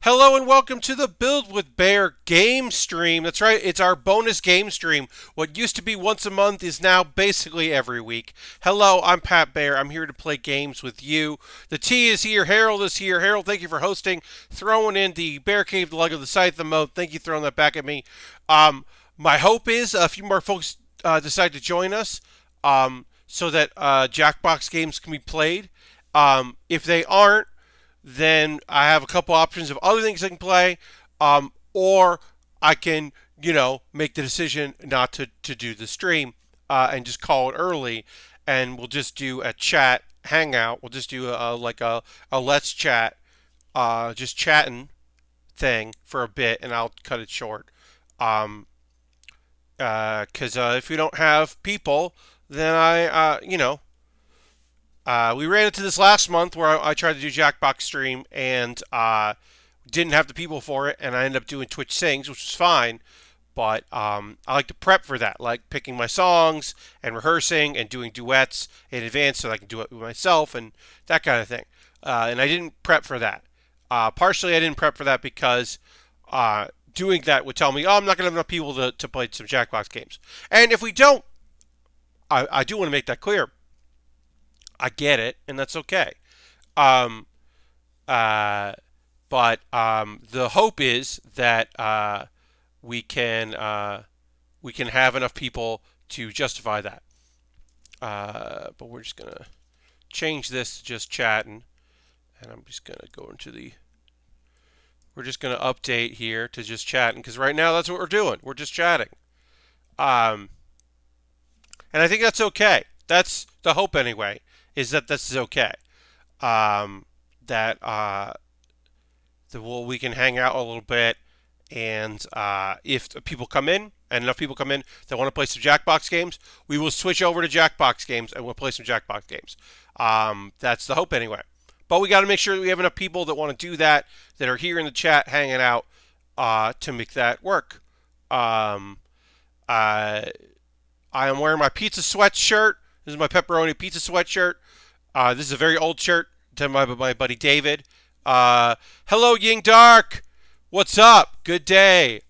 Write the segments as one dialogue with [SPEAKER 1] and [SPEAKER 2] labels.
[SPEAKER 1] Hello and welcome to the Build with Bear game stream. That's right, it's our bonus game stream. What used to be once a month is now basically every week. Hello, I'm Pat Bear. I'm here to play games with you. The T is here, Harold is here. Harold, thank you for hosting, throwing in the Bear Cave, the Lug of the Scythe emote. Thank you for throwing that back at me. My hope is a few more folks decide to join us so that Jackbox games can be played. If they aren't, then I have a couple options of other things I can play, or I can, make the decision not to do the stream and just call it early, and we'll just do a chat hangout. We'll just do a let's chat, just chatting thing for a bit, and I'll cut it short. Because if we don't have people, then we ran into this last month where I tried to do Jackbox stream and didn't have the people for it, and I ended up doing Twitch Sings, which was fine. But I like to prep for that, like picking my songs and rehearsing and doing duets in advance so that I can do it with myself and that kind of thing. And I didn't prep for that. Partially, I didn't prep for that because doing that would tell me, oh, I'm not going to have enough people to play some Jackbox games. And if we don't, I do want to make that clear. I get it, and that's okay. Um, uh, but the hope is that we can have enough people to justify that. But we're just gonna change this to just chatting, and I'm just gonna go into the. We're just gonna update here to just chatting because right now that's what we're doing. We're just chatting. Um, and I think that's okay. That's the hope anyway. Is that this is okay? That we can hang out a little bit, and if people come in and enough people come in that want to play some Jackbox games, we will switch over to Jackbox games and we'll play some Jackbox games. That's the hope anyway. But we got to make sure that we have enough people that want to do that, that are here in the chat hanging out to make that work. I am wearing my pizza sweatshirt. This is my pepperoni pizza sweatshirt. This is a very old shirt to my buddy David. Hello, Ying Dark. What's up? Good day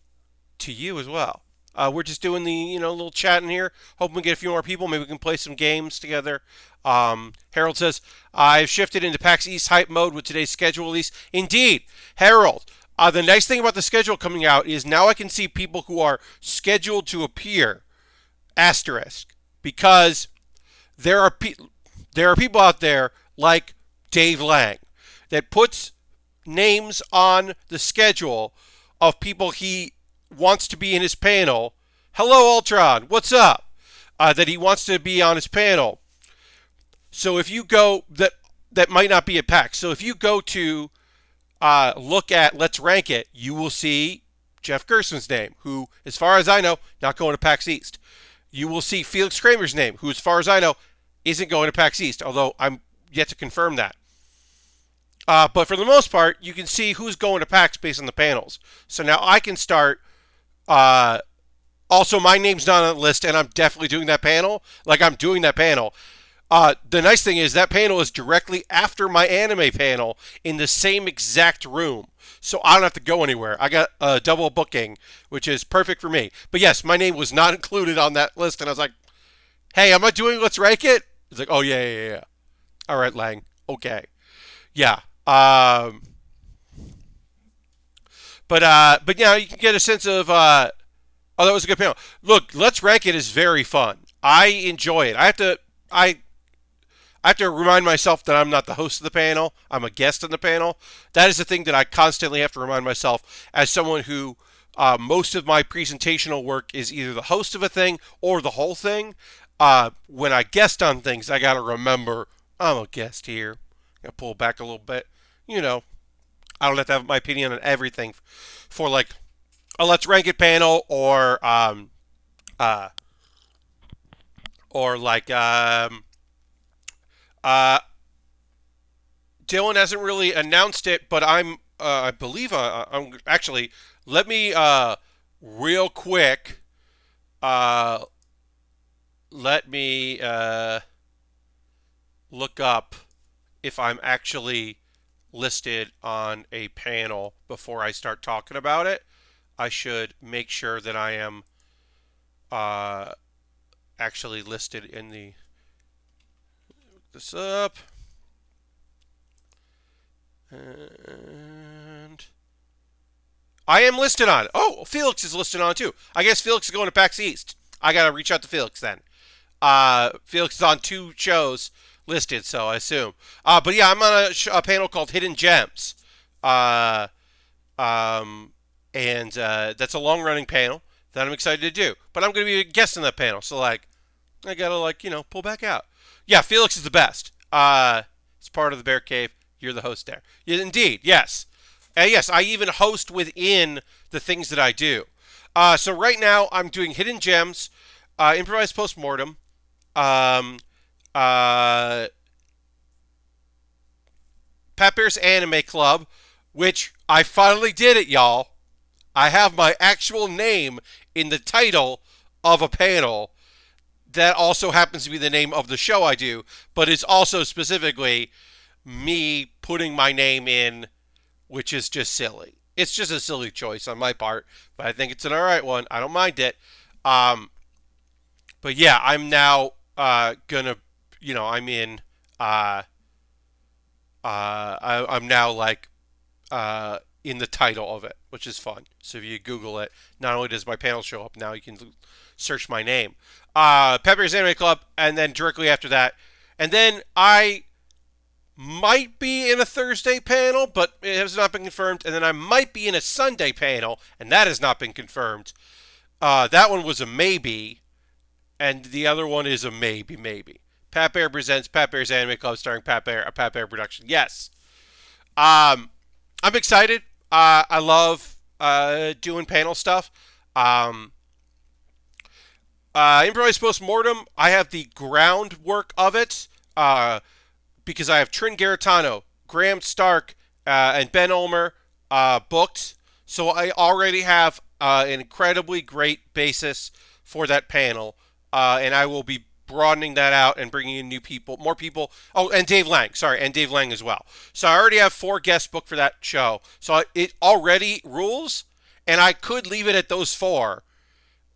[SPEAKER 1] to you as well. We're just doing the little chat in here. Hoping we get a few more people. Maybe we can play some games together. Harold says I've shifted into PAX East hype mode with today's schedule release. Indeed, Harold. The nice thing about the schedule coming out is now I can see people who are scheduled to appear. Asterisk, because there are people out there like Dave Lang that puts names on the schedule of people he wants to be in his panel. Hello, Ultron. What's up? That he wants to be on his panel. So if you go, that might not be at PAX. So if you go to look at Let's Rank It, you will see Jeff Gerson's name, who, as far as I know, not going to PAX East. You will see Felix Kramer's name, who, as far as I know, isn't going to PAX East, although I'm yet to confirm that. But for the most part, you can see who's going to PAX based on the panels. So now I can start. Also, my name's not on the list, and I'm definitely doing that panel. Like, I'm doing that panel. The nice thing is that panel is directly after my anime panel in the same exact room. So I don't have to go anywhere. I got a double booking, which is perfect for me. But yes, my name was not included on that list, and I was like, hey, am I doing Let's Rank It? It's like, oh, yeah. All right, Lang. Okay. Yeah. But you can get a sense of, oh, that was a good panel. Look, Let's Rank It is very fun. I enjoy it. I have to remind myself that I'm not the host of the panel. I'm a guest on the panel. That is the thing that I constantly have to remind myself as someone who most of my presentational work is either the host of a thing or the whole thing. When I guest on things, I got to remember I'm a guest here. I pull back a little bit. I don't have to have my opinion on everything for like a Let's Rank It panel or like Dylan hasn't really announced it, but I believe I'm actually. Let me real quick. Let me look up if I'm actually listed on a panel before I start talking about it. I should make sure that I am uh, actually listed in the. Look this up. And I am listed on. Oh, Felix is listed on too. I guess Felix is going to PAX East. I gotta reach out to Felix then. Felix is on 2 shows listed, so I assume. But yeah, I'm on a panel called Hidden Gems. Uh, and that's a long-running panel that I'm excited to do. But I'm going to be a guest on that panel, so like, I gotta pull back out. Yeah, Felix is the best. It's part of the Bear Cave. You're the host there. Yeah, indeed, yes. Yes, I even host within the things that I do. So right now I'm doing Hidden Gems, Improvised Postmortem, um, uh, Pat Bear's Anime Club, which I finally did it, y'all. I have my actual name in the title of a panel that also happens to be the name of the show I do, but it's also specifically me putting my name in, which is just silly. It's just a silly choice on my part, but I think it's an alright one. I don't mind it. But yeah, I'm now gonna, I'm in. I'm now like in the title of it, which is fun. So if you Google it, not only does my panel show up, now you can search my name. Pepper's Anime Club, and then directly after that, and then I might be in a Thursday panel, but it has not been confirmed, and then I might be in a Sunday panel, and that has not been confirmed. That one was a maybe, and the other one is a maybe. Pat Bear presents Pat Bear's Anime Club starring Pat Bear, a Pat Bear production. Yes. I'm excited. I love doing panel stuff. Improvised Postmortem, I have the groundwork of it because I have Trin Garitano, Graham Stark, and Ben Ulmer booked. So I already have an incredibly great basis for that panel, and I will be broadening that out and bringing in new people, more people. Oh, and Dave Lang. Sorry, and Dave Lang as well. So I already have 4 guests booked for that show. So it already rules, and I could leave it at those 4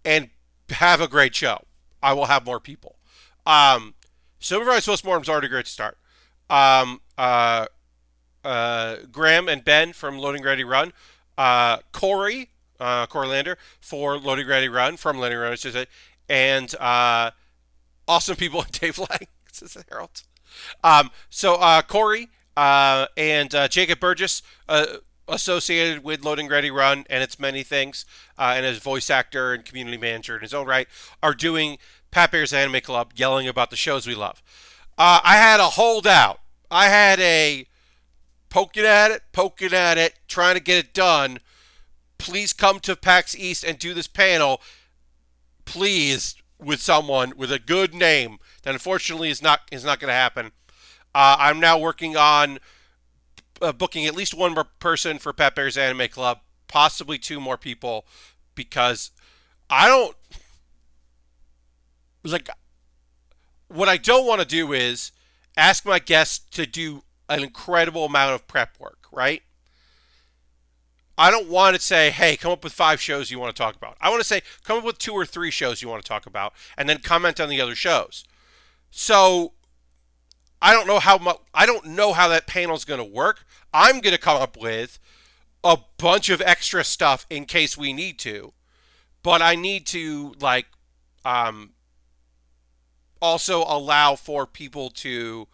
[SPEAKER 1] and have a great show. I will have more people. So Improvised Postmortem's already great to start. Graham and Ben from Loading Ready Run. Corey Lander for Loading Ready Run, from Loading Ready Run, I should say. And awesome people in Dave Lang. This is Harold. Corey and Jacob Burgess, associated with Loading Ready Run and its many things, and as voice actor and community manager in his own right, are doing Pat Bear's Anime Club, yelling about the shows we love. I had a holdout. I had a poking at it, trying to get it done. Please come to PAX East and do this panel, please, with someone with a good name. That unfortunately is not going to happen. I'm now working on booking at least one more person for Pat Bear's Anime Club, possibly 2 more people, because what I don't want to do is ask my guests to do an incredible amount of prep work, right? I don't want to say, hey, come up with 5 shows you want to talk about. I want to say, come up with 2 or 3 shows you want to talk about, and then comment on the other shows. So I don't know how that panel's going to work. I'm going to come up with a bunch of extra stuff in case we need to, but I need to also allow for people to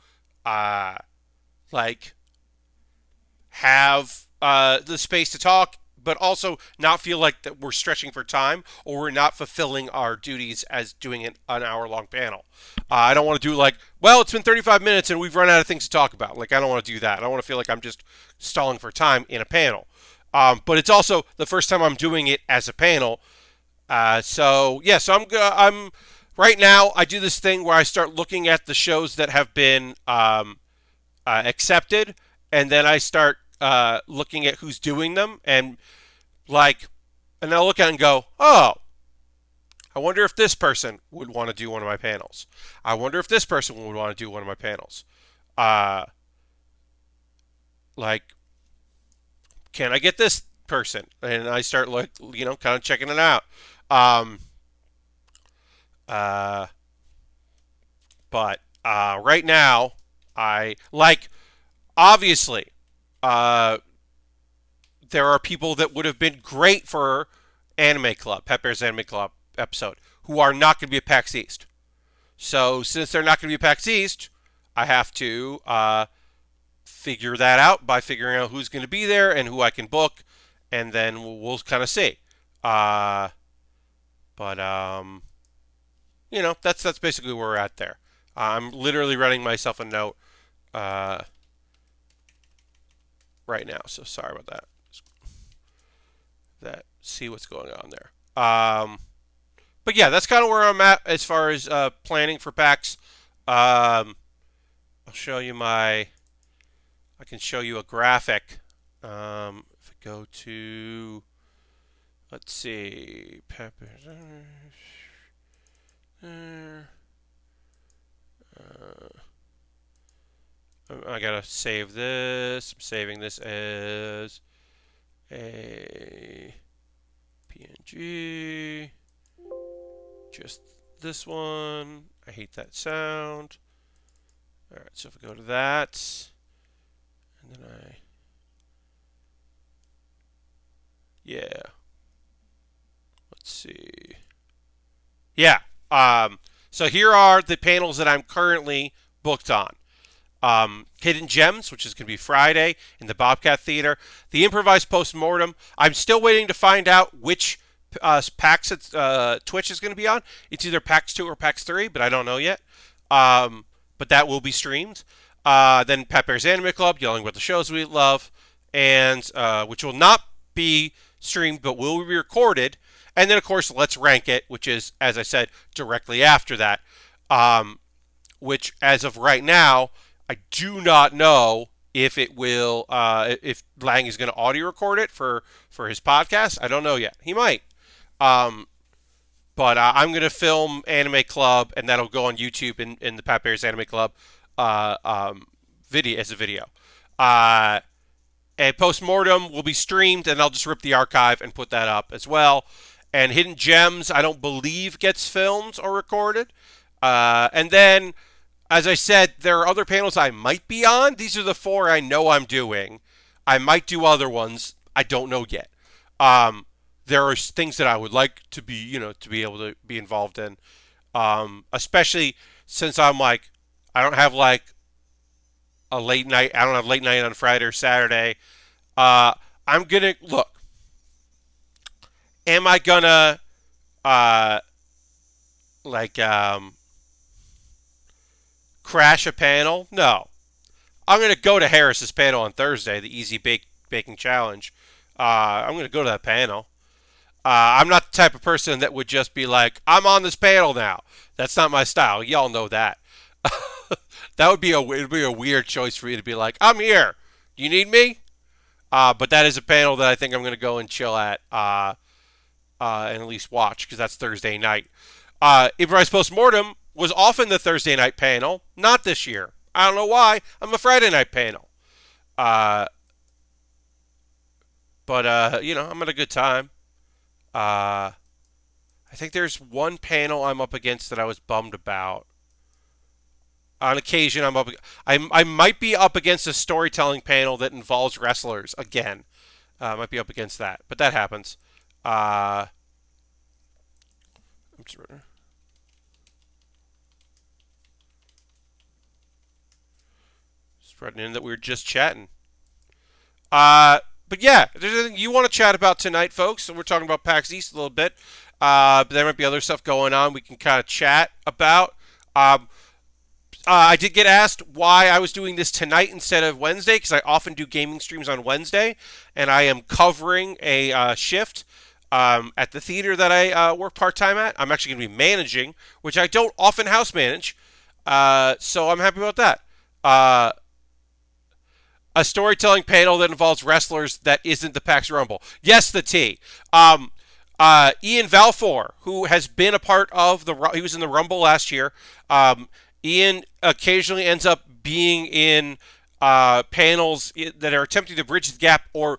[SPEAKER 1] have the space to talk, but also not feel like that we're stretching for time or we're not fulfilling our duties as doing an hour-long panel. I don't want to do it's been 35 minutes and we've run out of things to talk about. I don't want to do that. I don't want to feel like I'm just stalling for time in a panel. But it's also the first time I'm doing it as a panel. So I'm right now. I do this thing where I start looking at the shows that have been accepted, and then I start looking at who's doing them, and I'll look at it and go, oh, I wonder if this person would want to do one of my panels. I wonder if this person would want to do one of my panels. like, can I get this person? And I start kind of checking it out. Um, uh, but right now, I like obviously uh, there are people that would have been great for Anime Club, Pet Bear's Anime Club episode, who are not going to be at PAX East. So since they're not going to be at PAX East, I have to figure that out by figuring out who's going to be there and who I can book, and then we'll kind of see. Uh, but that's basically where we're at there. I'm literally writing myself a note uh, right now, so sorry about that. See what's going on there. But yeah, that's kind of where I'm at as far as planning for PAX. I'll show you I can show you a graphic. If I go to, let's see, Peppers. I gotta save this. I'm saving this as a PNG. Just this one. I hate that sound. Alright, so if I go to that, and then yeah. Let's see. Yeah. So here are the panels that I'm currently booked on. Hidden Gems, which is going to be Friday in the Bobcat Theater. The Improvised Postmortem. I'm still waiting to find out which PAX Twitch is going to be on. It's either PAX 2 or PAX 3, but I don't know yet. But that will be streamed. Then Pet Bear's Anime Club, yelling about the shows we love, and which will not be streamed but will be recorded. And then, of course, Let's Rank It, which is, as I said, directly after that. Which, as of right now, I do not know if it will, if Lang is going to audio record it for his podcast. I don't know yet. He might. But I'm going to film Anime Club, and that'll go on YouTube in the Pat Bear's Anime Club video as a video. And Postmortem will be streamed, and I'll just rip the archive and put that up as well. And Hidden Gems, I don't believe gets filmed or recorded. And then, as I said, there are other panels I might be on. These are the 4 I know I'm doing. I might do other ones. I don't know yet. There are things that I would like to be, to be able to be involved in. Especially since I'm I don't have a late night. I don't have late night on Friday or Saturday. I'm gonna look. Am I gonna crash a panel? No. I'm gonna go to Harris's panel on Thursday, the Easy Baking Challenge. I'm gonna go to that panel. I'm not the type of person that would just be like, I'm on this panel now. That's not my style. Y'all know that. That would be a weird choice for me to be like, I'm here. Do you need me? But that is a panel that I think I'm gonna go and chill at. And at least watch, because that's Thursday night. Improvised Postmortem was often the Thursday night panel, not this year. I don't know why. I'm a Friday night panel. But I'm at a good time. I think there's one panel I'm up against that I was bummed about. On occasion, I might be up against a storytelling panel that involves wrestlers again. I might be up against that, but that happens. I'm spreading in that we were just chatting. But yeah, if there's anything you want to chat about tonight, folks, so we're talking about PAX East a little bit. But there might be other stuff going on we can kind of chat about. I did get asked why I was doing this tonight instead of Wednesday, because I often do gaming streams on Wednesday, and I am covering a shift at the theater that I work part-time at. I'm actually going to be managing, which I don't often house manage, so I'm happy about that. A storytelling panel that involves wrestlers that isn't the PAX Rumble. Yes, the T. Ian Valfor, who has been a part of he was in the Rumble last year. Ian occasionally ends up being in panels that are attempting to bridge the gap or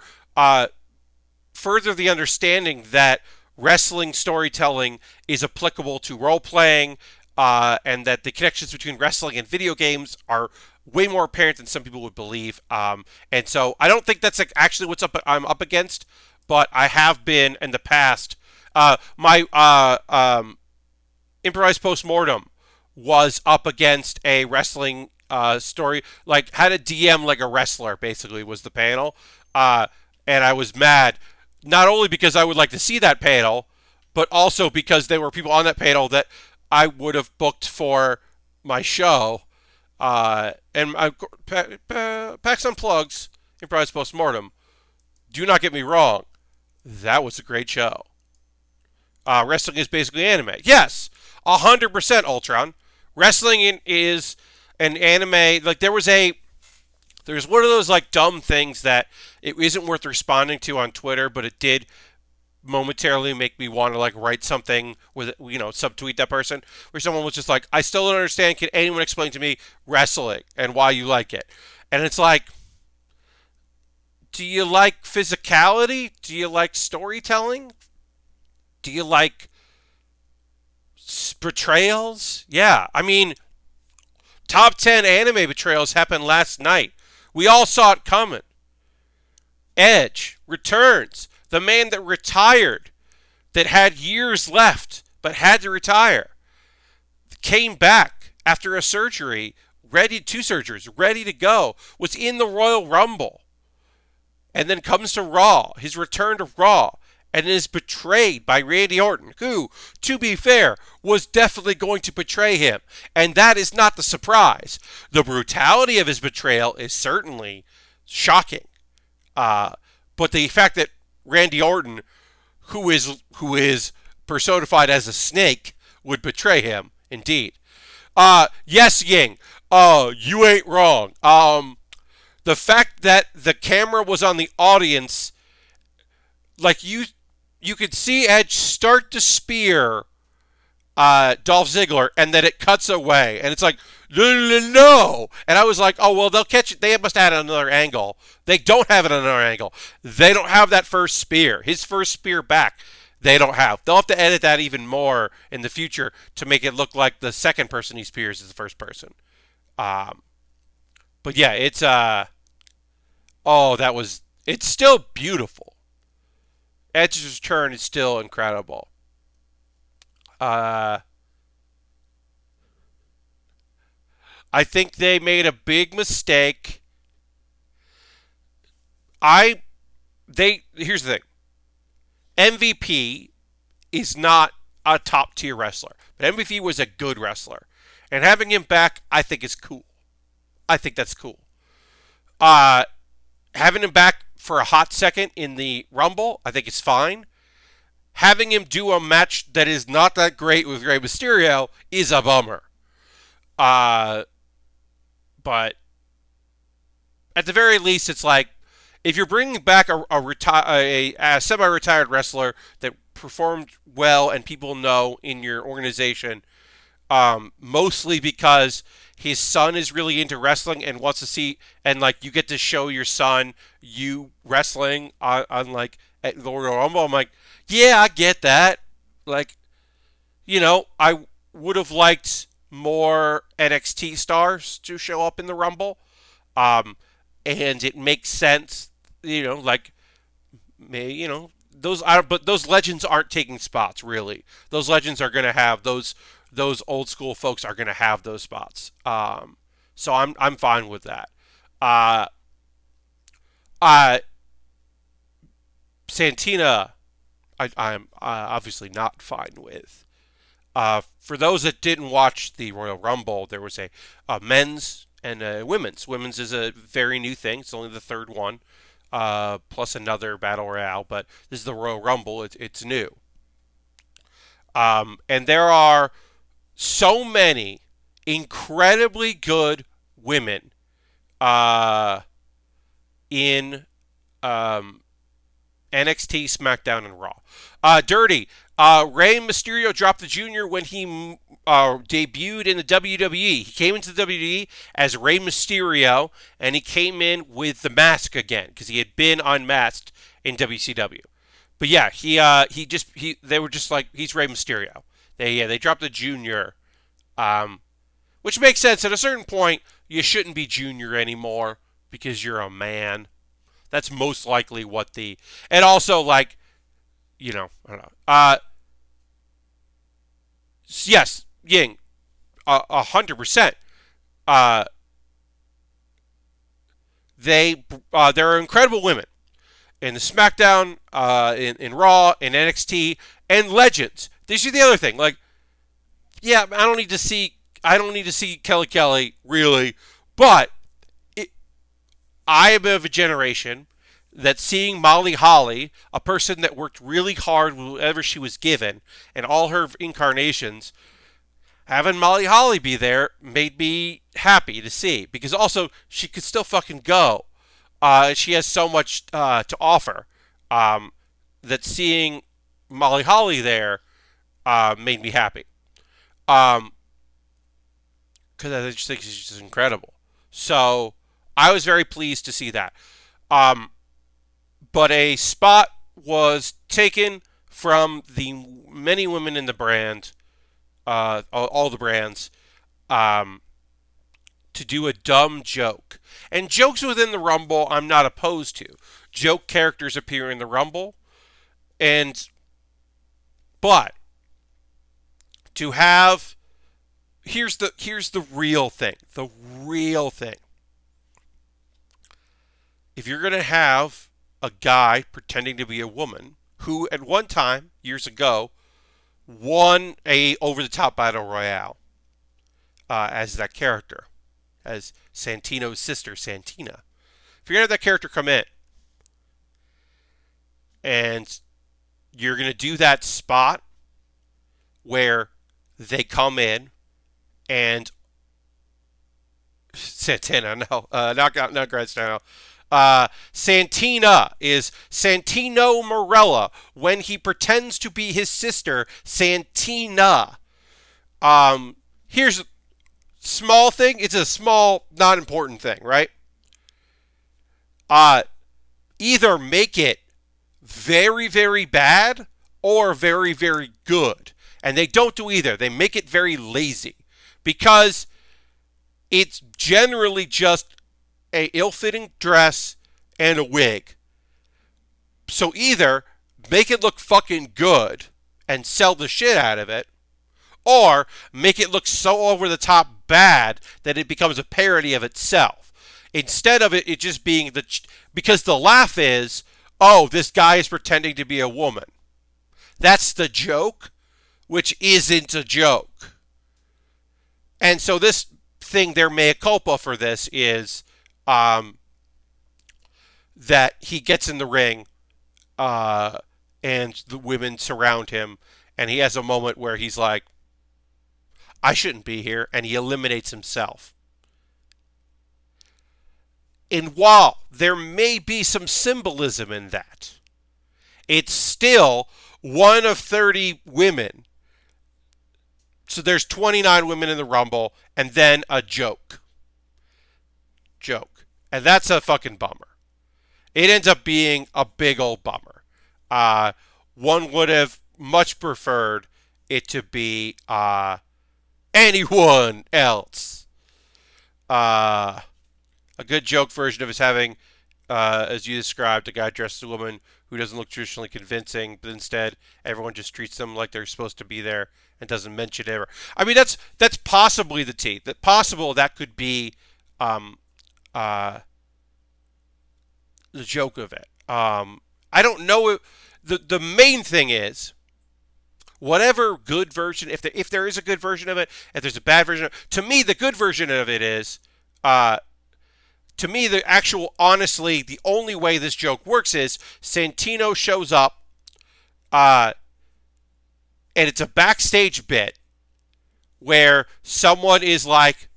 [SPEAKER 1] further the understanding that wrestling storytelling is applicable to role playing, and that the connections between wrestling and video games are way more apparent than some people would believe. And so I don't think that's actually what's I'm up against, but I have been in the past. My improvised postmortem was up against a wrestling story, like how to DM like a wrestler. Basically, was the panel, and I was mad not only because I would like to see that panel, but also because there were people on that panel that I would have booked for my show. And PAX Unplugged's improvised postmortem. Do not get me wrong, that was a great show. Wrestling is basically anime. Yes, 100% Ultron. Wrestling is an anime. Like there's one of those like dumb things that it isn't worth responding to on Twitter, but it did momentarily make me want to like write something with subtweet that person, where someone was just like, I still don't understand, can anyone explain to me wrestling and why you like it? And it's like, do you like physicality? Do you like storytelling? Do you like betrayals? Yeah, I mean, top 10 anime betrayals happened last night. We all saw it coming. Edge returns. The man that retired, that had years left, but had to retire, came back after a surgery, two surgeries, ready to go, was in the Royal Rumble, and then comes to Raw, his return to Raw, and is betrayed by Randy Orton, who, to be fair, was definitely going to betray him. And that is not the surprise. The brutality of his betrayal is certainly shocking. But the fact that Randy Orton, who is personified as a snake, would betray him, indeed. Yes, Ying. You ain't wrong. The fact that the camera was on the audience, like you could see Edge start to spear Dolph Ziggler, and then it cuts away, and it's like, no. And I was like, oh, well, they'll catch it. They must add another angle. They don't have it on another angle. They don't have that first spear. His first spear back, they don't have. They'll have to edit that even more in the future to make it look like the second person he spears is the first person. But yeah, it's it's still beautiful. Edge's return is still incredible. I think they made a big mistake. Here's the thing. MVP is not a top tier wrestler, but MVP was a good wrestler, and having him back, I think is cool. I think that's cool. Having him back for a hot second in the Rumble, I think is fine. Having him do a match that is not that great with Rey Mysterio is a bummer. But at the very least, it's like, if you're bringing back a semi-retired wrestler that performed well and people know in your organization, mostly because his son is really into wrestling and wants to see, and like you get to show your son you wrestling on like at the Royal Rumble. I'm like, yeah, I get that. Like, I would have liked more NXT stars to show up in the Rumble. And it makes sense, but those legends aren't taking spots, really. Those legends are going to have those old school folks are going to have those spots. So I'm fine with that. Santina, I'm obviously not fine with. For those that didn't watch the Royal Rumble, there was a men's and a women's. Women's is a very new thing. It's only the third one, plus another battle royale. But this is the Royal Rumble. It's new. And there are so many incredibly good women in NXT, SmackDown, and Raw. Dirty. Rey Mysterio dropped the junior when he debuted in the WWE. He came into the WWE as Rey Mysterio, and he came in with the mask again because he had been unmasked in WCW. But yeah, they were just like, he's Rey Mysterio. They dropped the junior, which makes sense. At a certain point, you shouldn't be junior anymore because you're a man. That's most likely what and also like, I don't know. Yes, Ying, 100%. They're incredible women in the SmackDown, in Raw, in NXT, and Legends. This is the other thing. Like, yeah, I don't need to see Kelly really, but I am of a generation that seeing Molly Holly, a person that worked really hard whenever she was given, and all her incarnations, having Molly Holly be there made me happy to see. Because also, she could still fucking go. She has so much to offer. That seeing Molly Holly there made me happy. Because I just think she's just incredible. So, I was very pleased to see that. But a spot was taken from the many women in the brand, all the brands, to do a dumb joke. And jokes within the Rumble, I'm not opposed to. Joke characters appear in the Rumble, but to have, here's the real thing. The real thing. If you're going to have a guy pretending to be a woman who at one time, years ago, won a over-the-top battle royale as that character, as Santino's sister, Santina. If you're going to have that character come in and you're going to do that spot where they come in and Santina, no, not Grandstano. Santina is Santino Marella when he pretends to be his sister, Santina. Here's a small thing. It's a small, not important thing, right? Either make it very, very bad or very, very good. And they don't do either. They make it very lazy because it's generally just a ill-fitting dress and a wig. So either make it look fucking good and sell the shit out of it, or make it look so over-the-top bad that it becomes a parody of itself. Instead of it just being because the laugh is, oh, this guy is pretending to be a woman. That's the joke, which isn't a joke. And so this thing, their mea culpa for this is that he gets in the ring and the women surround him, and he has a moment where he's like, I shouldn't be here, and he eliminates himself. And while there may be some symbolism in that, it's still one of 30 women. So there's 29 women in the Rumble, and then a joke. And that's a fucking bummer. It ends up being a big old bummer. One would have much preferred it to be anyone else. A good joke version of is having, as you described, a guy dressed as a woman who doesn't look traditionally convincing, but instead everyone just treats them like they're supposed to be there and doesn't mention it ever. I mean, that's possibly the tea. That could be the joke of it. I don't know. The main thing is, whatever good version, if there is a good version of it, if there's a bad version, to me, the good version of it is, to me, honestly, the only way this joke works is Santino shows up, and it's a backstage bit where someone is like,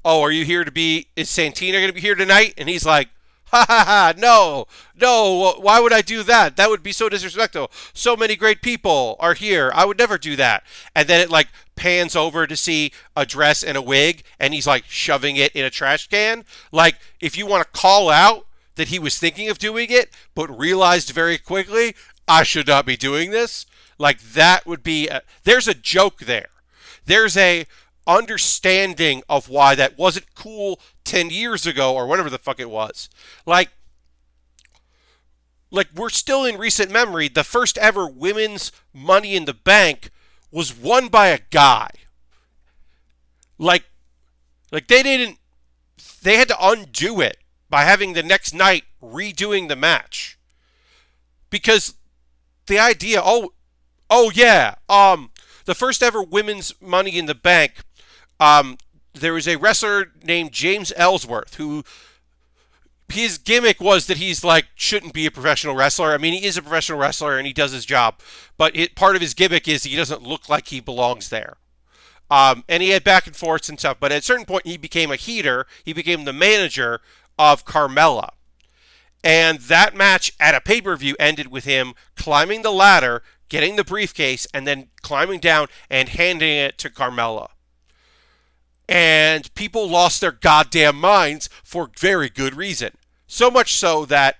[SPEAKER 1] oh, are you here to be, is Santino going to be here tonight? And he's like, Ha ha ha! No, no. Why would I do that? That would be so disrespectful. So many great people are here. I would never do that. And then it like pans over to see a dress and a wig, and he's like shoving it in a trash can. Like if you want to call out that he was thinking of doing it, but realized very quickly I should not be doing this. Like that would be. There's a joke there. There's a understanding of why that wasn't cool 10 years ago or whatever the fuck it was. Like we're still in recent memory, the first ever women's Money in the Bank was won by a guy. Like they had to undo it by having the next night redoing the match. Because the idea, the first ever women's Money in the Bank, there was a wrestler named James Ellsworth who his gimmick was that he's like shouldn't be a professional wrestler. I mean, he is a professional wrestler and he does his job, but part of his gimmick is he doesn't look like he belongs there. And he had back and forths and stuff, but at a certain point he became a heater. He became the manager of Carmella. And that match at a pay-per-view ended with him climbing the ladder, getting the briefcase, and then climbing down and handing it to Carmella. And people lost their goddamn minds for very good reason. So much so that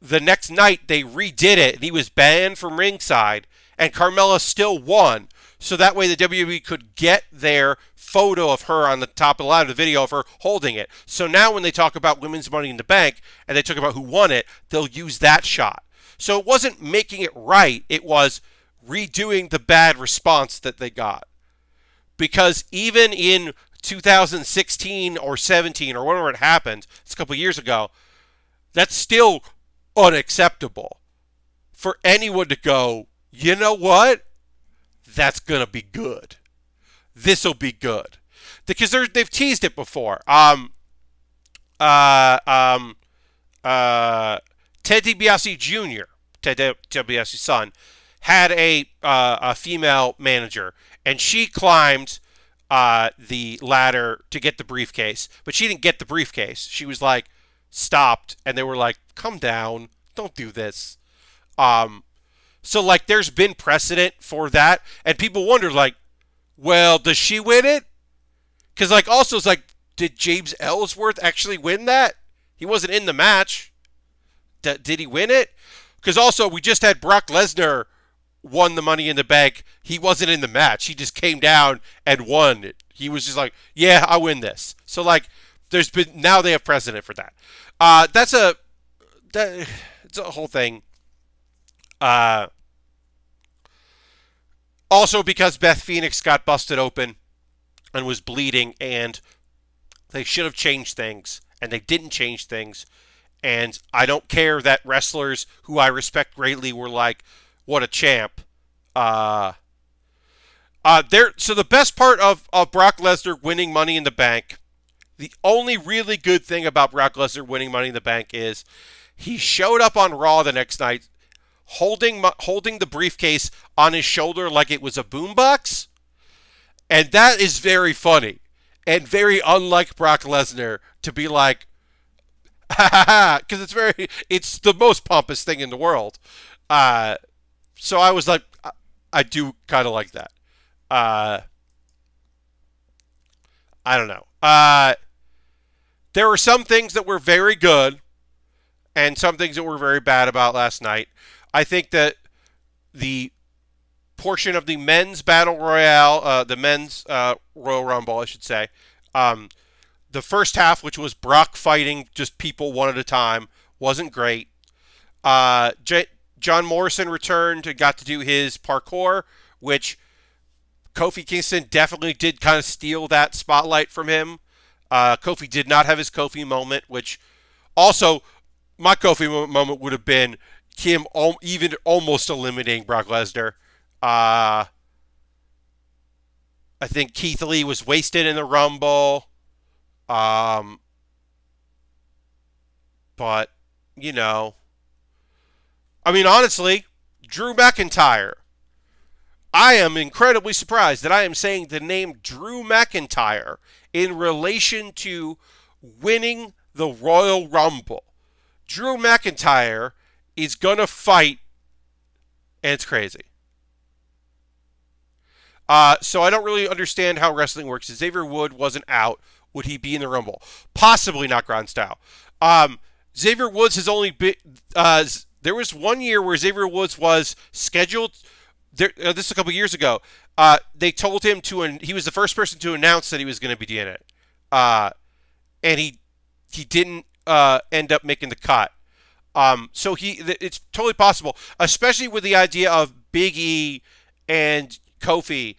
[SPEAKER 1] the next night they redid it and he was banned from ringside and Carmella still won. So that way the WWE could get their photo of her on the top of the ladder, the video of her holding it. So now when they talk about women's Money in the Bank and they talk about who won it, they'll use that shot. So it wasn't making it right. It was redoing the bad response that they got. Because even in 2016 or 17 or whenever it happened, it's a couple years ago, that's still unacceptable for anyone to go, you know what? That's going to be good. This will be good. Because they've teased it before. Ted DiBiase Jr., Ted DiBiase's son, had a female manager, and she climbed the ladder to get the briefcase, but she didn't get the briefcase. She was like stopped, and they were like, "Come down, don't do this." So like, there's been precedent for that, and people wonder like, well, does she win it? Because like, also it's like, did James Ellsworth actually win that? He wasn't in the match. Did he win it? Because also we just had Brock Lesnar won the Money in the Bank. He wasn't in the match. He just came down and won it. He was just like, yeah, I win this. So like, now they have precedent for that. It's a whole thing. Also because Beth Phoenix got busted open and was bleeding, and they should have changed things, and they didn't change things. And I don't care that wrestlers who I respect greatly were like, what a champ. So the best part of Brock Lesnar winning Money in the Bank, the only really good thing about Brock Lesnar winning Money in the Bank is he showed up on Raw the next night holding the briefcase on his shoulder like it was a boombox. And that is very funny and very unlike Brock Lesnar to be like, ha ha ha, because it's the most pompous thing in the world. So I was like, I do kind of like that. I don't know. There were some things that were very good and some things that were very bad about last night. I think that the portion of the men's battle royale, the men's Royal Rumble, I should say, the first half, which was Brock fighting just people one at a time, wasn't great. John Morrison returned and got to do his parkour, which Kofi Kingston definitely did kind of steal that spotlight from him. Kofi did not have his Kofi moment, which also my Kofi moment would have been him even almost eliminating Brock Lesnar. I think Keith Lee was wasted in the Rumble. But, you know, I mean, honestly, Drew McIntyre. I am incredibly surprised that I am saying the name Drew McIntyre in relation to winning the Royal Rumble. Drew McIntyre is gonna fight, and it's crazy. So I don't really understand how wrestling works. If Xavier Wood wasn't out, would he be in the Rumble? Possibly not ground style. Xavier Woods has only been. There was one year where Xavier Woods was scheduled. This is a couple years ago. They told him he was the first person to announce that he was going to be in it, and he didn't end up making the cut. So it's totally possible, especially with the idea of Big E and Kofi.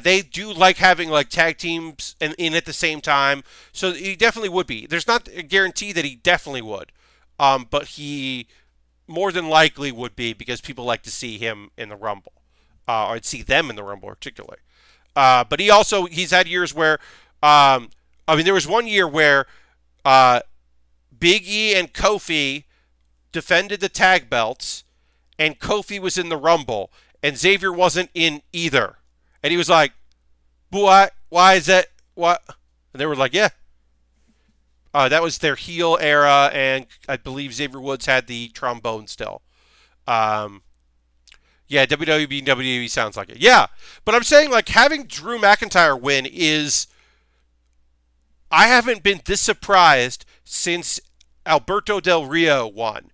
[SPEAKER 1] They do like having like tag teams in at the same time, so he definitely would be. There's not a guarantee that he definitely would, but he more than likely would be because people like to see him in the Rumble, or see them in the Rumble particularly. But he's had years where, there was one year where Big E and Kofi defended the tag belts, and Kofi was in the Rumble, and Xavier wasn't in either. And he was like, "What? Why is that? What?" And they were like, "Yeah." That was their heel era, and I believe Xavier Woods had the trombone still. Yeah, WWE sounds like it. Yeah, but I'm saying like having Drew McIntyre win is, I haven't been this surprised since Alberto Del Rio won.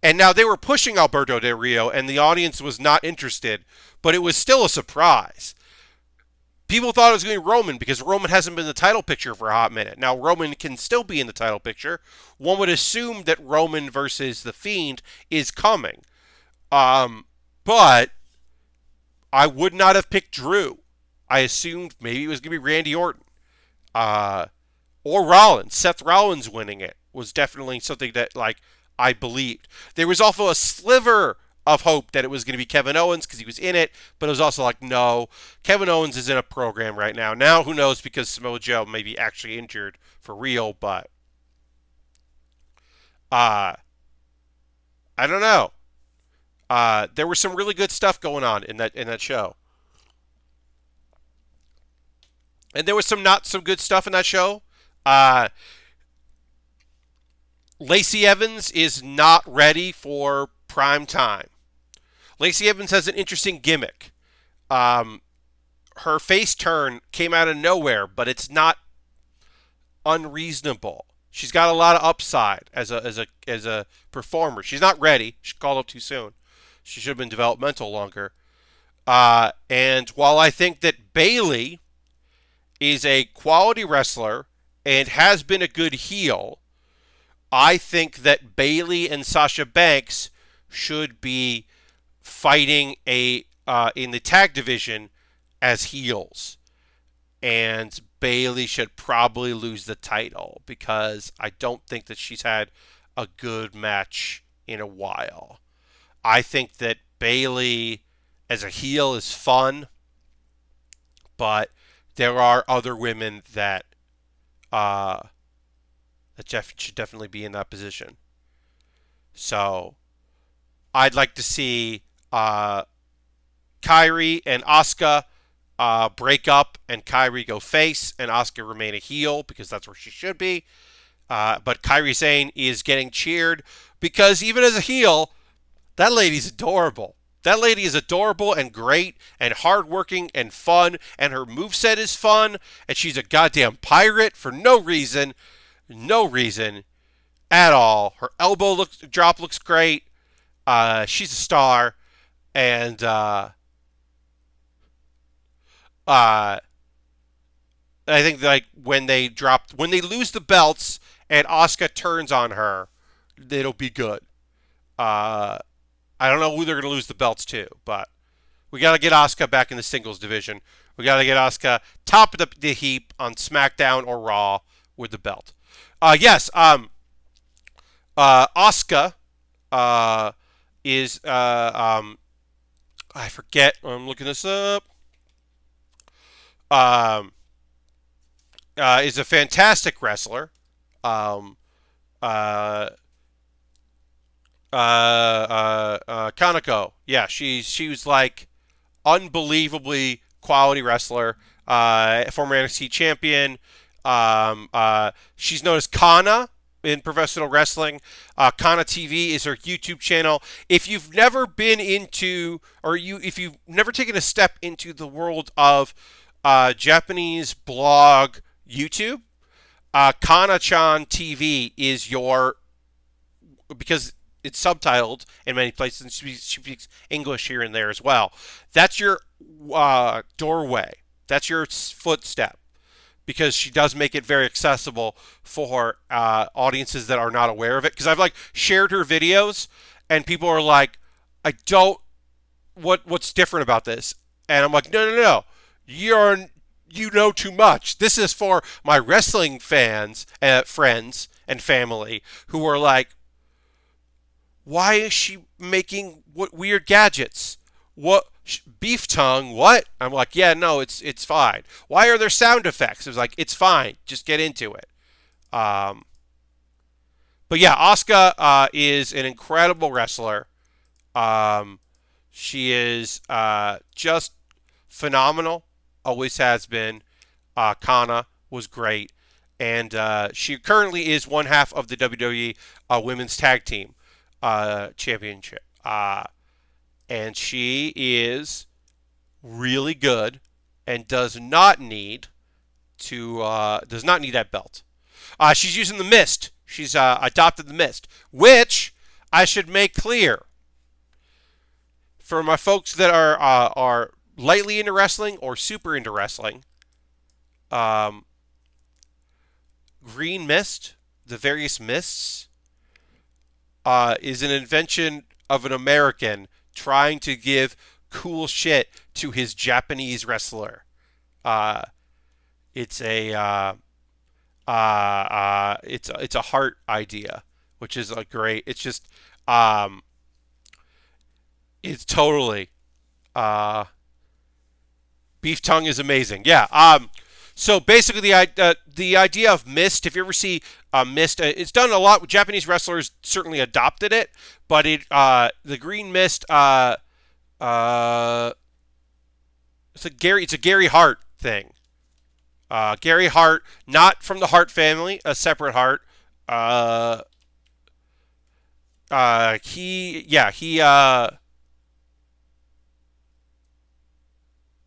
[SPEAKER 1] And now they were pushing Alberto Del Rio, and the audience was not interested, but it was still a surprise. People thought it was going to be Roman because Roman hasn't been in the title picture for a hot minute. Now, Roman can still be in the title picture. One would assume that Roman versus The Fiend is coming. But I would not have picked Drew. I assumed maybe it was going to be Randy Orton. Or Rollins. Seth Rollins winning it was definitely something that, like, I believed. There was also a sliver of hope that it was going to be Kevin Owens because he was in it, but it was also like, no, Kevin Owens is in a program right now. Now, who knows, because Samoa Joe may be actually injured for real, but I don't know. There was some really good stuff going on in that show. And there was some not so good stuff in that show. Lacey Evans is not ready for prime time. Lacey Evans has an interesting gimmick. Her face turn came out of nowhere, but it's not unreasonable. She's got a lot of upside as a performer. She's not ready. She called up too soon. She should have been developmental longer. And while I think that Bayley is a quality wrestler and has been a good heel, I think that Bayley and Sasha Banks should be fighting in the tag division as heels. And Bayley should probably lose the title because I don't think that she's had a good match in a while. I think that Bayley as a heel is fun, but there are other women that Jeff should definitely be in that position. So I'd like to see Kairi and Asuka break up and Kairi go face and Asuka remain a heel because that's where she should be. But Kairi Sane is getting cheered because even as a heel, that lady's adorable. That lady is adorable and great and hardworking and fun, and her moveset is fun, and she's a goddamn pirate for no reason at all. Her elbow drop looks great. She's a star, and I think like when they lose the belts and Asuka turns on her, it'll be good. I don't know who they're going to lose the belts to, but we got to get Asuka back in the singles division. We got to get Asuka top of the heap on SmackDown or Raw with the belt. Yes, Asuka is I forget. I'm looking this up. Is a fantastic wrestler. Kaneko. Yeah, she was like unbelievably quality wrestler. Former NXT champion. She's known as Kana in professional wrestling. Kana TV is her YouTube channel. If you've never been into, or if you've never taken a step into the world of Japanese blog YouTube, Kana-chan TV is your, because it's subtitled in many places, and she speaks English here and there as well. That's your doorway. That's your footstep, because she does make it very accessible for audiences that are not aware of it. Because I've like shared her videos, and people are like, "I don't. What's different about this?" And I'm like, "No, no, no. You know too much. This is for my wrestling fans, friends, and family who are like, why is she making what weird gadgets? What beef tongue? What?" I'm like, "Yeah, no, it's fine. Why are there sound effects?" It was like, "It's fine. Just get into it." Um, but yeah, Asuka is an incredible wrestler. Um, she is just phenomenal. Always has been. Kana was great, and she currently is one half of the WWE Women's Tag Team Championship. And she is really good and does not need that belt. She's using the Mist. She's adopted the Mist, which I should make clear for my folks that are lightly into wrestling or super into wrestling. Um, Green Mist, the various mists, is an invention of an American trying to give cool shit to his Japanese wrestler. Uh, it's a it's a heart idea, which is a great. It's just it's totally beef tongue is amazing. Yeah. So basically, the idea of mist. If you ever see mist, it's done a lot with Japanese wrestlers. Certainly adopted it, but the green mist. It's a Gary Hart thing. Gary Hart, not from the Hart family, a separate Hart.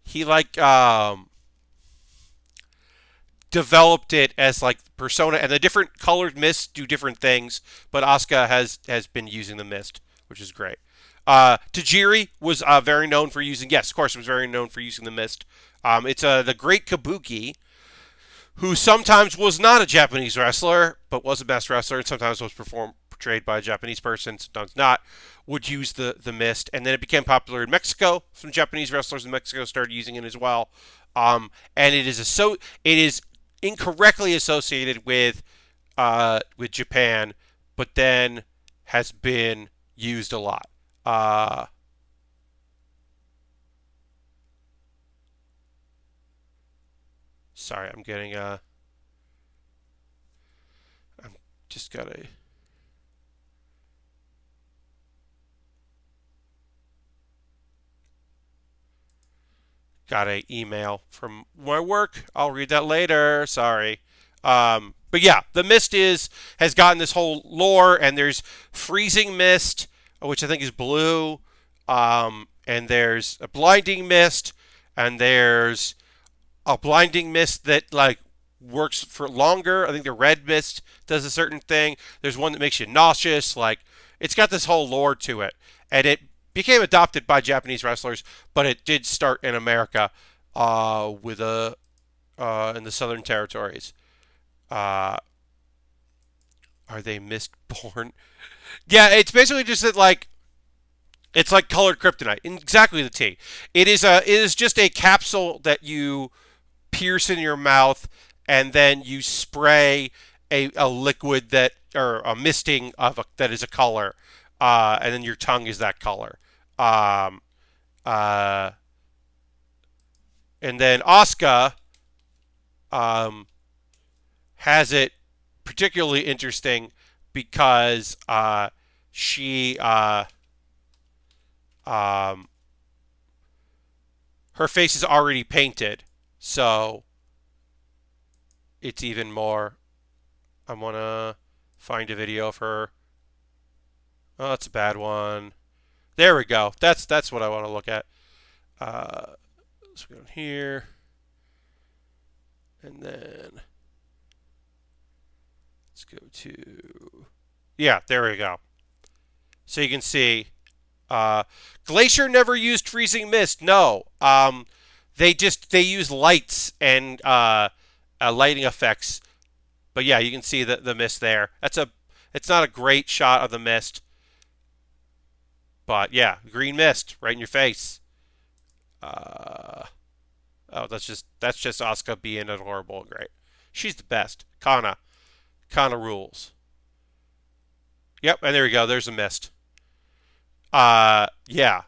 [SPEAKER 1] He like developed it as like persona, and the different colored mists do different things. But Asuka has been using the mist, which is great. Tajiri was very known for using. Yes, of course, was very known for using the mist. It's the Great Kabuki, who sometimes was not a Japanese wrestler, but was a best wrestler, and sometimes was portrayed by a Japanese person, sometimes not, would use the mist. And then it became popular in Mexico. Some Japanese wrestlers in Mexico started using it as well. And it is incorrectly associated with Japan, but then has been used a lot. Sorry, I'm just got a email from my work. I'll read that later. Sorry. But yeah, the mist has gotten this whole lore, and there's freezing mist, which I think is blue. And there's a blinding mist, and there's a blinding mist that like works for longer. I think the red mist does a certain thing. There's one that makes you nauseous. Like, it's got this whole lore to it, and it became adopted by Japanese wrestlers, but it did start in America with in the Southern Territories. Uh, are they mistborn? Yeah, it's basically just that like it's like colored kryptonite. Exactly the T. It is just a capsule that you pierce in your mouth, and then you spray a liquid that, or a misting that is a color, and then your tongue is that color. Um, uh, and then Asuka has it particularly interesting because she her face is already painted, so it's even more. I want to find a video of her. Oh, that's a bad one. There we go. That's what I want to look at. Let's go down here. And then let's go to, yeah, there we go. So you can see, Glacier never used freezing mist. No, they use lights and lighting effects. But yeah, you can see the mist there. It's not a great shot of the mist, but yeah, green mist right in your face. Oh, that's just Asuka being adorable and great. She's the best. Kana rules. Yep, and there we go. There's a mist. Yeah.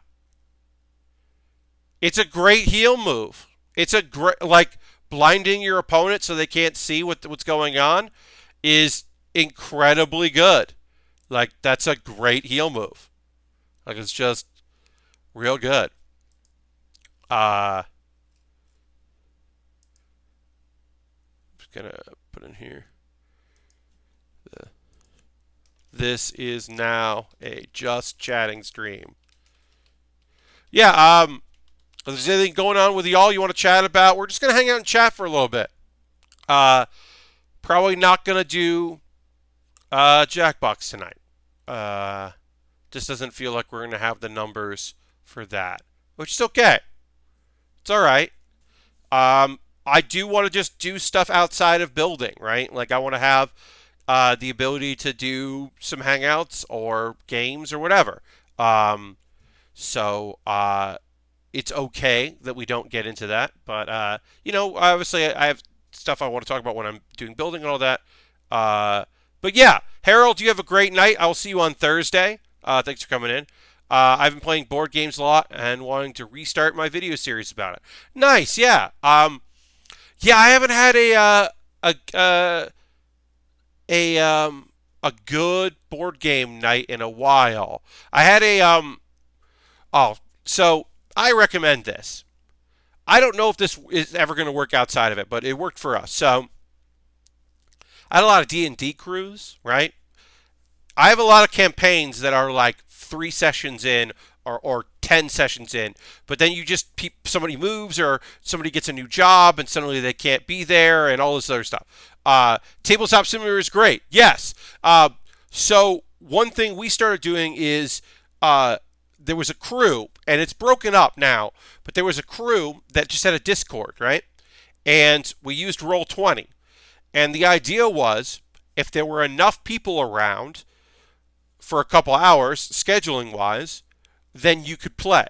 [SPEAKER 1] It's a great heel move. It's a great, like, blinding your opponent so they can't see what's going on is incredibly good. Like, that's a great heel move. Like, it's just real good. I'm just gonna put in here. This is now a just chatting stream. Yeah, if there's anything going on with y'all you want to chat about, we're just going to hang out and chat for a little bit. Probably not going to do Jackbox tonight. Just doesn't feel like we're going to have the numbers for that, which is okay. It's all right. I do want to just do stuff outside of building, right? Like I want to have the ability to do some hangouts or games or whatever. So it's okay that we don't get into that. But, obviously I have stuff I want to talk about when I'm doing building and all that. But yeah, Harold, you have a great night. I will see you on Thursday. Thanks for coming in. I've been playing board games a lot and wanting to restart my video series about it. Nice, yeah. Yeah, I haven't had a good board game night in a while. I had so I recommend this. I don't know if this is ever going to work outside of it, but it worked for us. So I had a lot of D&D crews, right? I have a lot of campaigns that are like 3 sessions in or 10 sessions in, but then somebody moves or somebody gets a new job and suddenly they can't be there and all this other stuff. Tabletop Simulator is great, yes. So one thing we started doing is there was a crew, and it's broken up now, but there was a crew that just had a Discord, right? And we used Roll20. And the idea was, if there were enough people around for a couple hours, scheduling-wise, then you could play.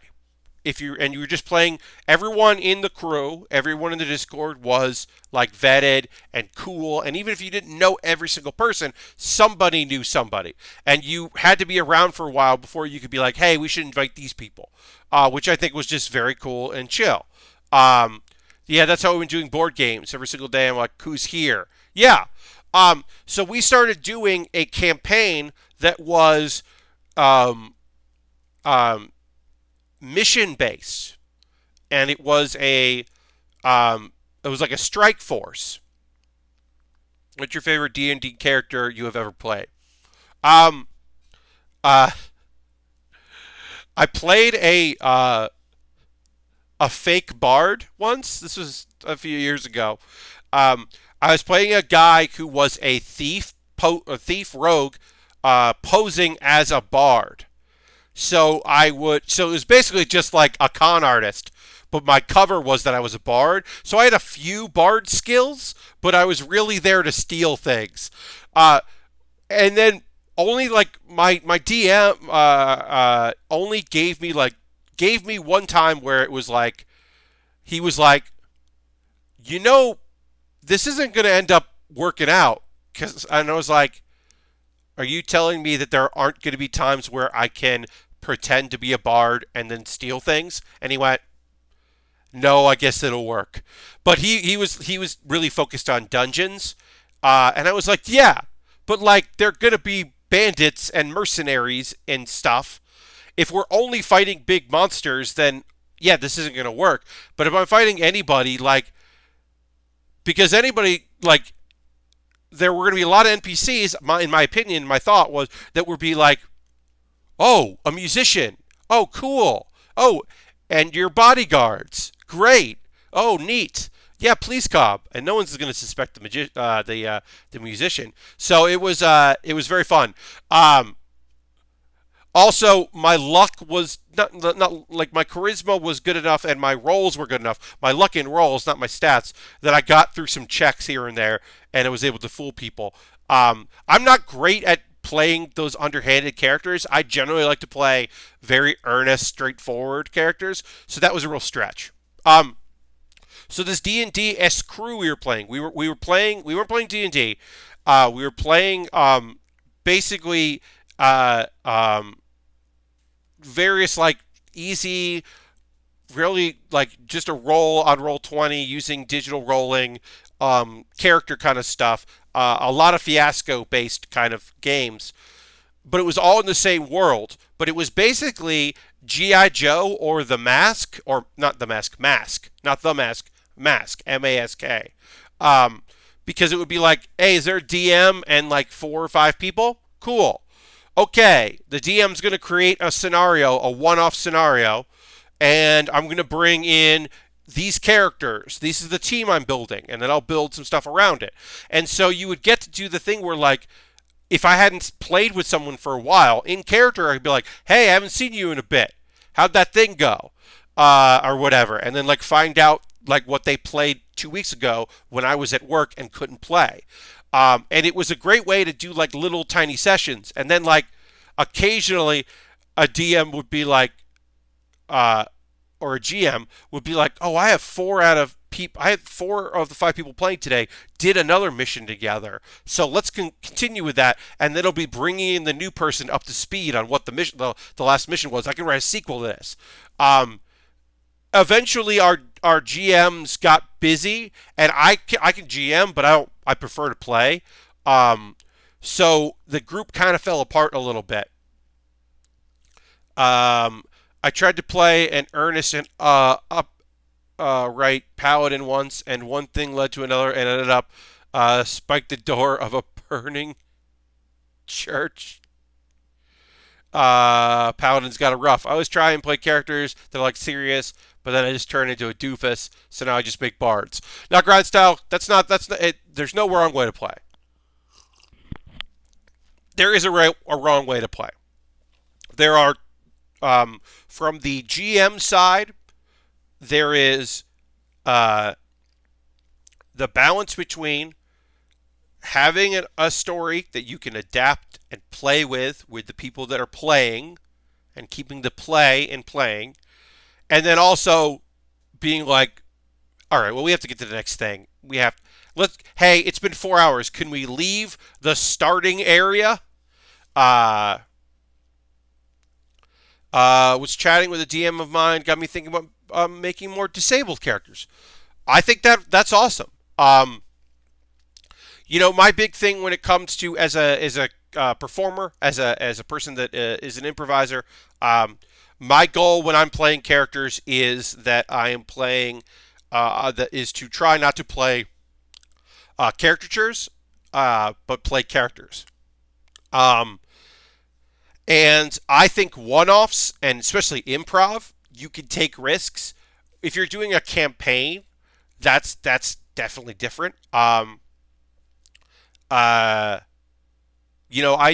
[SPEAKER 1] You were just playing, everyone in the crew, everyone in the Discord was like vetted and cool, and even if you didn't know every single person, somebody knew somebody, and you had to be around for a while before you could be like, hey, we should invite these people, which I think was just very cool and chill. Yeah, that's how we've been doing board games every single day. I'm like, who's here? Yeah. So we started doing a campaign that was mission based, and it was like a strike force. What's your favorite D&D character you have ever played? I played a fake bard once. This was a few years ago. I was playing a guy who was a thief rogue, posing as a bard. So it was basically just like a con artist, but my cover was that I was a bard. So I had a few bard skills, but I was really there to steal things. And then only like my DM only gave me one time where it was like, he was like, this isn't going to end up working out. And I was like, are you telling me that there aren't going to be times where I can pretend to be a bard and then steal things? And he went, no, I guess it'll work. But he was really focused on dungeons. And I was like, yeah, but like they're going to be bandits and mercenaries and stuff. If we're only fighting big monsters, then yeah, this isn't going to work. But if I'm fighting anybody, like, because anybody, like, there were going to be a lot of NPCs. In my opinion, my thought was that would be like, oh, a musician. Oh, cool. Oh, and your bodyguards. Great. Oh, neat. Yeah, please come. And no one's going to suspect the musician. So it was very fun. Also, my luck was not like my charisma was good enough and my rolls were good enough. My luck in rolls, not my stats, that I got through some checks here and there and I was able to fool people. I'm not great at playing those underhanded characters. I generally like to play very earnest, straightforward characters. So that was a real stretch. So this D&D S crew we were playing, we weren't playing D&D. We were playing basically various like easy, really like just a roll on Roll20 using digital rolling, character kind of stuff. A lot of fiasco based kind of games, but it was all in the same world. But it was basically G.I. Joe or The Mask, or not The Mask, Mask, not The Mask, Mask, M-A-S-K. Because it would be like, hey, is there a DM and like 4 or 5 people? Cool. Okay, the DM's going to create a scenario, a one-off scenario, and I'm going to bring in these characters. This is the team I'm building, and then I'll build some stuff around it. And so you would get to do the thing where, like, if I hadn't played with someone for a while, in character, I'd be like, hey, I haven't seen you in a bit. How'd that thing go? Or whatever. And then, like, find out, like, what they played 2 weeks ago when I was at work and couldn't play. And it was a great way to do, like, little tiny sessions. And then, like, occasionally a DM would be like, or a GM would be like, oh, I have 4 of the 5 people playing today did another mission together. So let's continue with that, and then it'll be bringing in the new person up to speed on what the last mission was. I can write a sequel to this. Eventually, our GMs got busy, and I can GM, but I prefer to play. So the group kind of fell apart a little bit. I tried to play an earnest and upright paladin once, and one thing led to another, and ended up spiked the door of a burning church. Paladins got it rough. I always try and play characters that are like serious, but then I just turn into a doofus. So now I just make bards. Now, grind style. That's not it. There's no wrong way to play. There is a wrong way to play. There are, from the GM side, there is the balance between having a story that you can adapt and play with the people that are playing and keeping the play in playing, and then also being like, all right, well, we have to get to the next thing. Hey, it's been 4 hours. Can we leave the starting area? Was chatting with a DM of mine, got me thinking about making more disabled characters. I think that's awesome. My big thing when it comes to as a performer, as a person that is an improviser, my goal when I'm playing characters is that I am playing that is to try not to play caricatures, but play characters. And I think one-offs, and especially improv, you can take risks. If you're doing a campaign, that's definitely different. I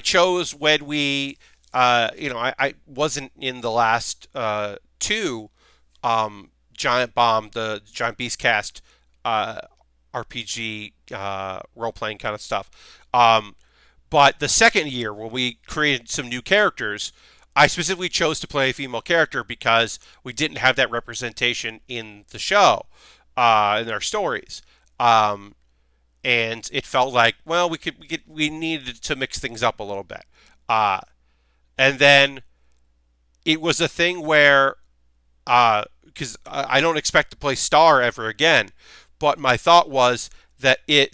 [SPEAKER 1] chose when I wasn't in the last 2 Giant Bomb, the Giant Beast Cast RPG role-playing kind of stuff. But the second year, when we created some new characters, I specifically chose to play a female character because we didn't have that representation in the show, in our stories. And it felt like, well, we needed to mix things up a little bit. And then it was a thing where, because I don't expect to play Star ever again, but my thought was that she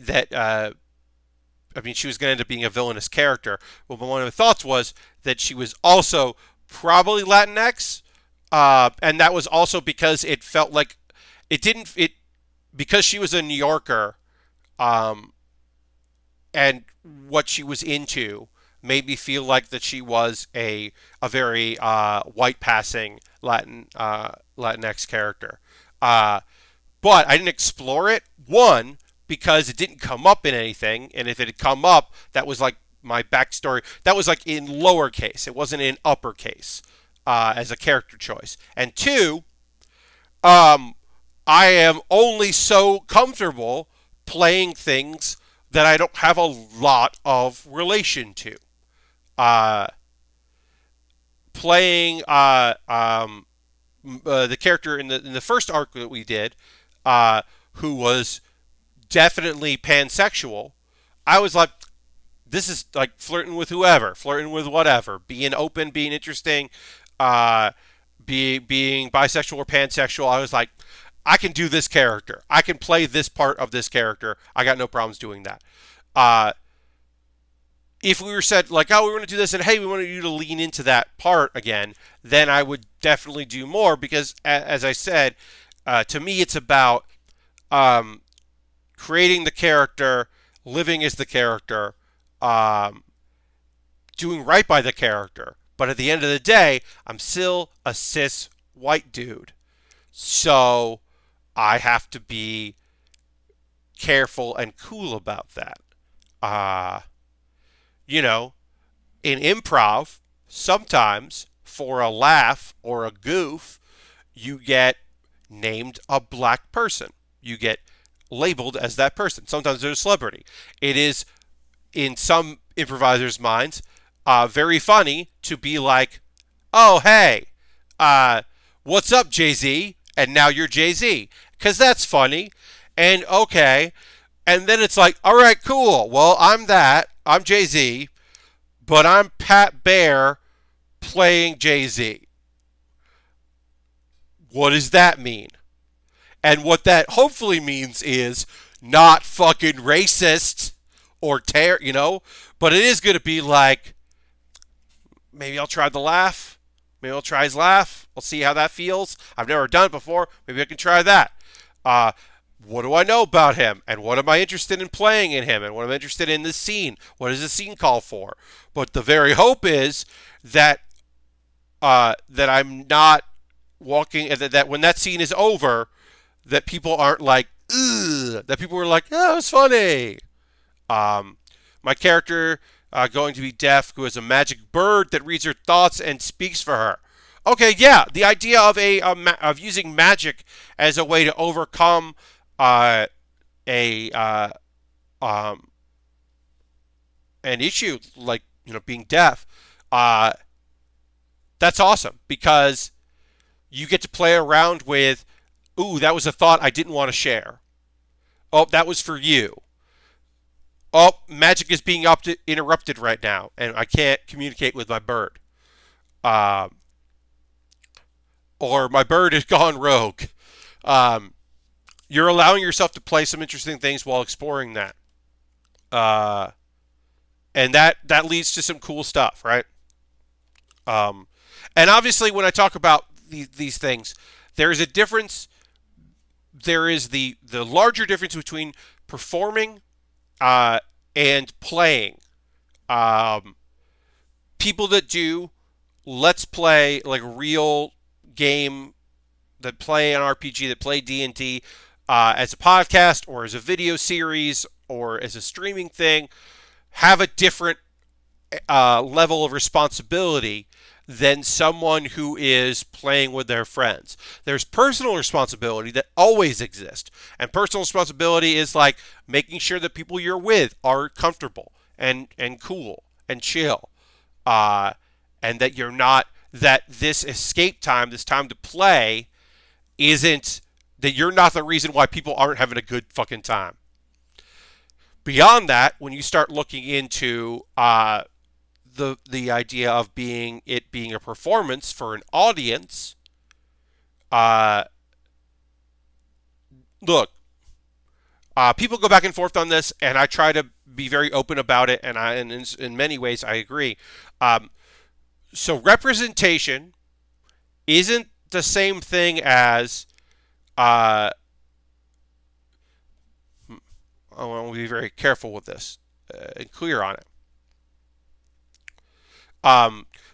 [SPEAKER 1] was going to end up being a villainous character. Well, one of the thoughts was that she was also probably Latinx, and that was also because it felt like because she was a New Yorker, and what she was into made me feel like that she was a very white passing Latinx character. Uh, but I didn't explore it. One, because it didn't come up in anything, and if it had come up, that was like my backstory. That was like in lowercase. It wasn't in uppercase as a character choice. And two, um, I am only so comfortable playing things that I don't have a lot of relation to. Uh, Playing the character in the first arc that we did, who was definitely pansexual, I was like, this is like flirting with whoever, flirting with whatever, being open, being interesting, uh, being bisexual or pansexual. I was like, I can do this character. I can play this part of this character. I got no problems doing that. Uh, if we were said like, oh, we want to do this, and hey, we wanted you to lean into that part again, then I would definitely do more because, as I said, to me, it's about um, creating the character, living as the character, um, doing right by the character. But at the end of the day, I'm still a cis white dude. So I have to be careful and cool about that. Uh, you know, in improv, sometimes for a laugh or a goof, you get named a black person. You get labeled as that person. Sometimes they're a celebrity. It is, in some improvisers' minds, very funny to be like, oh, hey, uh, what's up, Jay-Z? And now you're Jay-Z. Because that's funny. And okay. And then it's like, all right, cool. Well, I'm that. I'm Jay-Z. But I'm Pat Bear playing Jay-Z. What does that mean? And what that hopefully means is not fucking racist or but it is going to be like, maybe I'll try the laugh. Maybe I'll try his laugh. I'll see how that feels. I've never done it before. Maybe I can try that. Uh, what do I know about him? And what am I interested in playing in him? And what am I interested in this scene? What does this scene call for? But the very hope is that that I'm not walking, that when that scene is over, that people aren't like, ugh, that people were like, oh, it was funny. Um, my character going to be deaf, who has a magic bird that reads her thoughts and speaks for her. Okay, yeah, the idea of of using magic as a way to overcome a an issue like being deaf, uh, that's awesome because you get to play around with, ooh, that was a thought I didn't want to share. Oh, that was for you. Oh, magic is being interrupted right now, and I can't communicate with my bird. Um, or my bird has gone rogue. Um, you're allowing yourself to play some interesting things while exploring that. Uh, and that leads to some cool stuff, right? Um, and obviously, when I talk about these things, there is a difference. There is the larger difference between performing uh, and playing. Um, People that do let's play, like real game, that play an RPG, that play D&D as a podcast or as a video series or as a streaming thing, have a different level of responsibility than someone who is playing with their friends. There's personal responsibility that always exists. And personal responsibility is like making sure that people you're with are comfortable and cool and chill. Uh, and that you're not, that this escape time, this time to play, isn't, that you're not the reason why people aren't having a good fucking time. Beyond that, when you start looking into the idea of being a performance for an audience, uh, look, people go back and forth on this, and I try to be very open about it, and in many ways I agree. So representation isn't the same thing as I want to be very careful with this. and clear on it.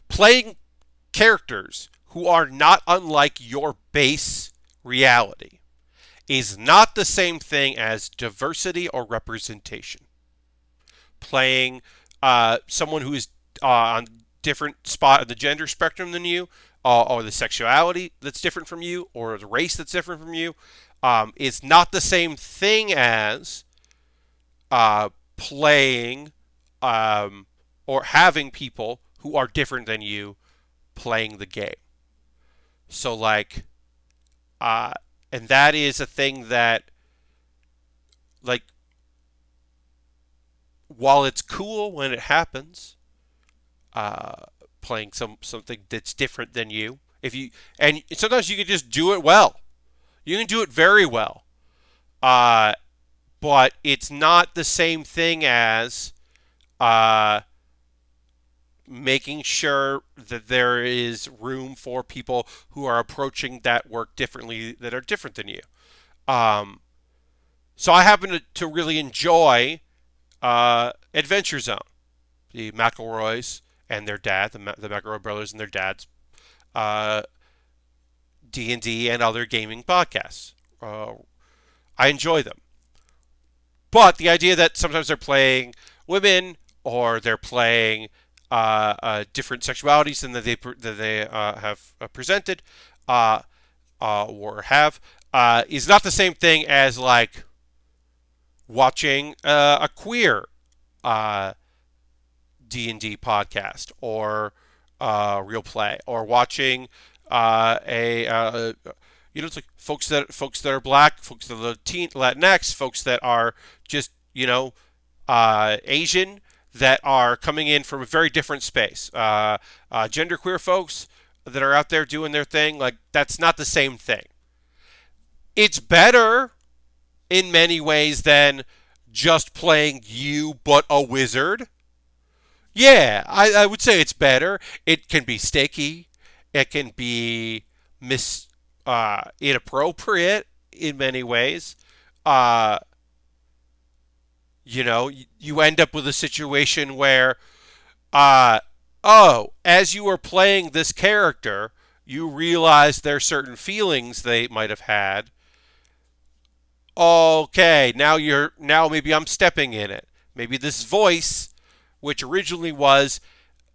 [SPEAKER 1] Playing characters who are not unlike your base reality is not the same thing as diversity or representation. Playing someone who is on different spot of the gender spectrum than you, or the sexuality that's different from you, or the race that's different from you, is not the same thing as playing or having people who are different than you playing the game. So like, and that is a thing that, like, while it's cool when it happens, playing something that's different than you, and sometimes you can just do it well. You can do it very well, but it's not the same thing as making sure that there is room for people who are approaching that work differently, that are different than you. So I happen to really enjoy Adventure Zone, the McElroys and their dad, the McElroy brothers and their dads, D&D and other gaming podcasts. I enjoy them. But the idea that sometimes they're playing women, or they're playing different sexualities than they have presented or have is not the same thing as like watching a queer D&D podcast or real play, or watching it's like folks that are black, folks that are Latinx, folks that are just Asian, that are coming in from a very different space. Genderqueer folks that are out there doing their thing, like, that's not the same thing. It's better in many ways than just playing you but a wizard. Yeah, I would say it's better. It can be sticky. It can be inappropriate in many ways. You end up with a situation where, as you are playing this character, you realize there are certain feelings they might have had. Okay, now maybe I'm stepping in it. Maybe this voice, which originally was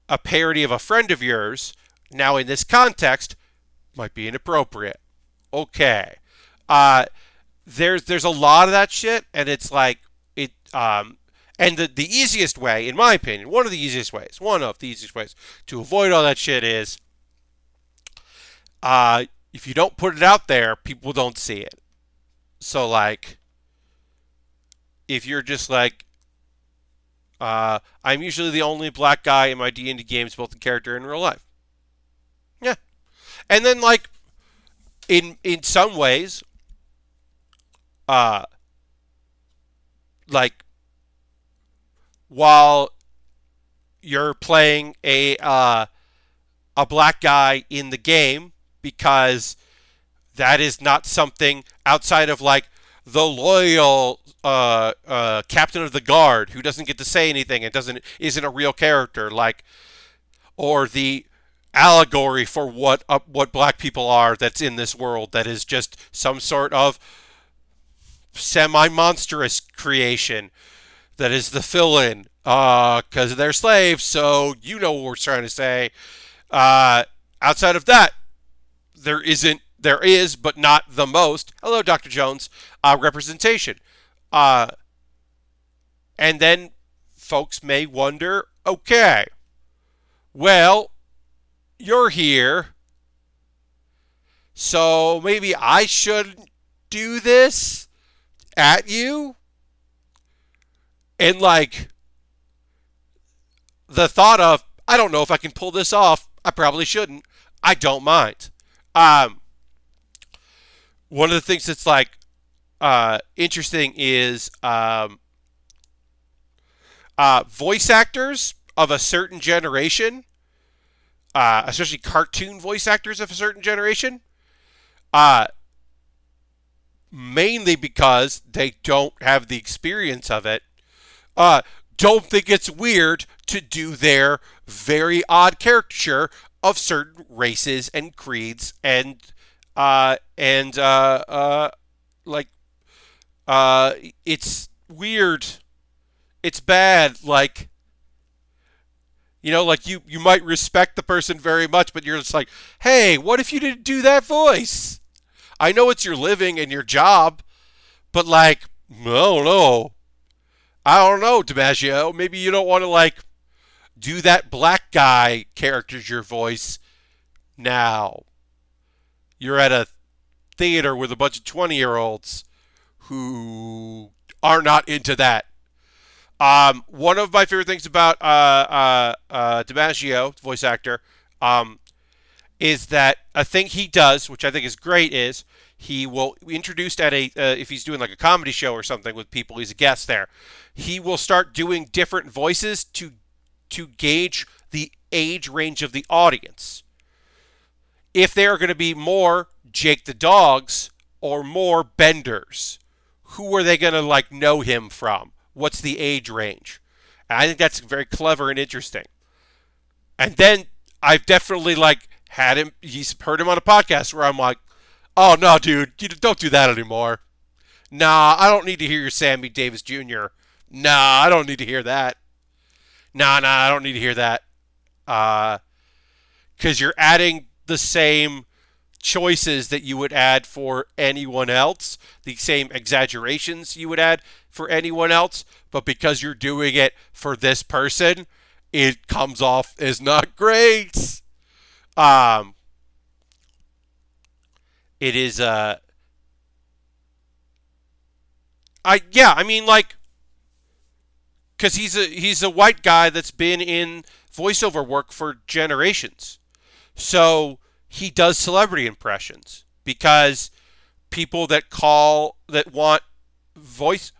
[SPEAKER 1] a parody of a friend of yours, now in this context might be inappropriate. Okay, there's a lot of that shit, and it's like and the easiest way, in my opinion, one of the easiest ways to avoid all that shit is, if you don't put it out there, people don't see it. So like, if you're just like, I'm usually the only black guy in my D&D games, both in character and in real life. Yeah. And then like, in some ways, like, while you're playing a black guy in the game, because that is not something outside of like the loyal captain of the guard who doesn't get to say anything and isn't a real character, like, or the allegory for what black people are that's in this world, that is just some sort of semi-monstrous creation that is the fill-in because they're slaves. So you know what we're trying to say. Outside of that, there is, but not the most, hello Dr. Jones, representation. And then folks may wonder, okay, well, you're here, so maybe I shouldn't do this at you? And like, the thought of, I don't know if I can pull this off, I probably shouldn't, I don't mind. One of the things that's like interesting is voice actors of a certain generation, especially cartoon voice actors of a certain generation, mainly because they don't have the experience of it, don't think it's weird to do their very odd caricature of certain races and creeds and like uh it's weird. It's bad. Like, like you might respect the person very much, but you're just like, hey, what if you didn't do that voice? I know it's your living and your job, but like, I don't know. I don't know, DiMaggio. Maybe you don't want to like do that black guy caricature voice now. You're at a theater with a bunch of 20-year-olds who are not into that. One of my favorite things about DiMaggio, voice actor, is that a thing he does, which I think is great, is he will introduce at a if he's doing like a comedy show or something with people, he's a guest there. He will start doing different voices to gauge the age range of the audience. If they are going to be more Jake the Dogs or more Benders, who are they going to like know him from? What's the age range? And I think that's very clever and interesting. And then I've definitely like had him. He's heard him on a podcast where I'm like, "Oh no, dude, you don't do that anymore. Nah, I don't need to hear your Sammy Davis Jr. Nah, I don't need to hear that. Nah, I don't need to hear that. Because you're adding the same choices that you would add for anyone else, the same exaggerations you would add for anyone else, but because you're doing it for this person, it comes off as not great. It is I mean like because he's a white guy that's been in voiceover work for generations. So he does celebrity impressions because people that want voice,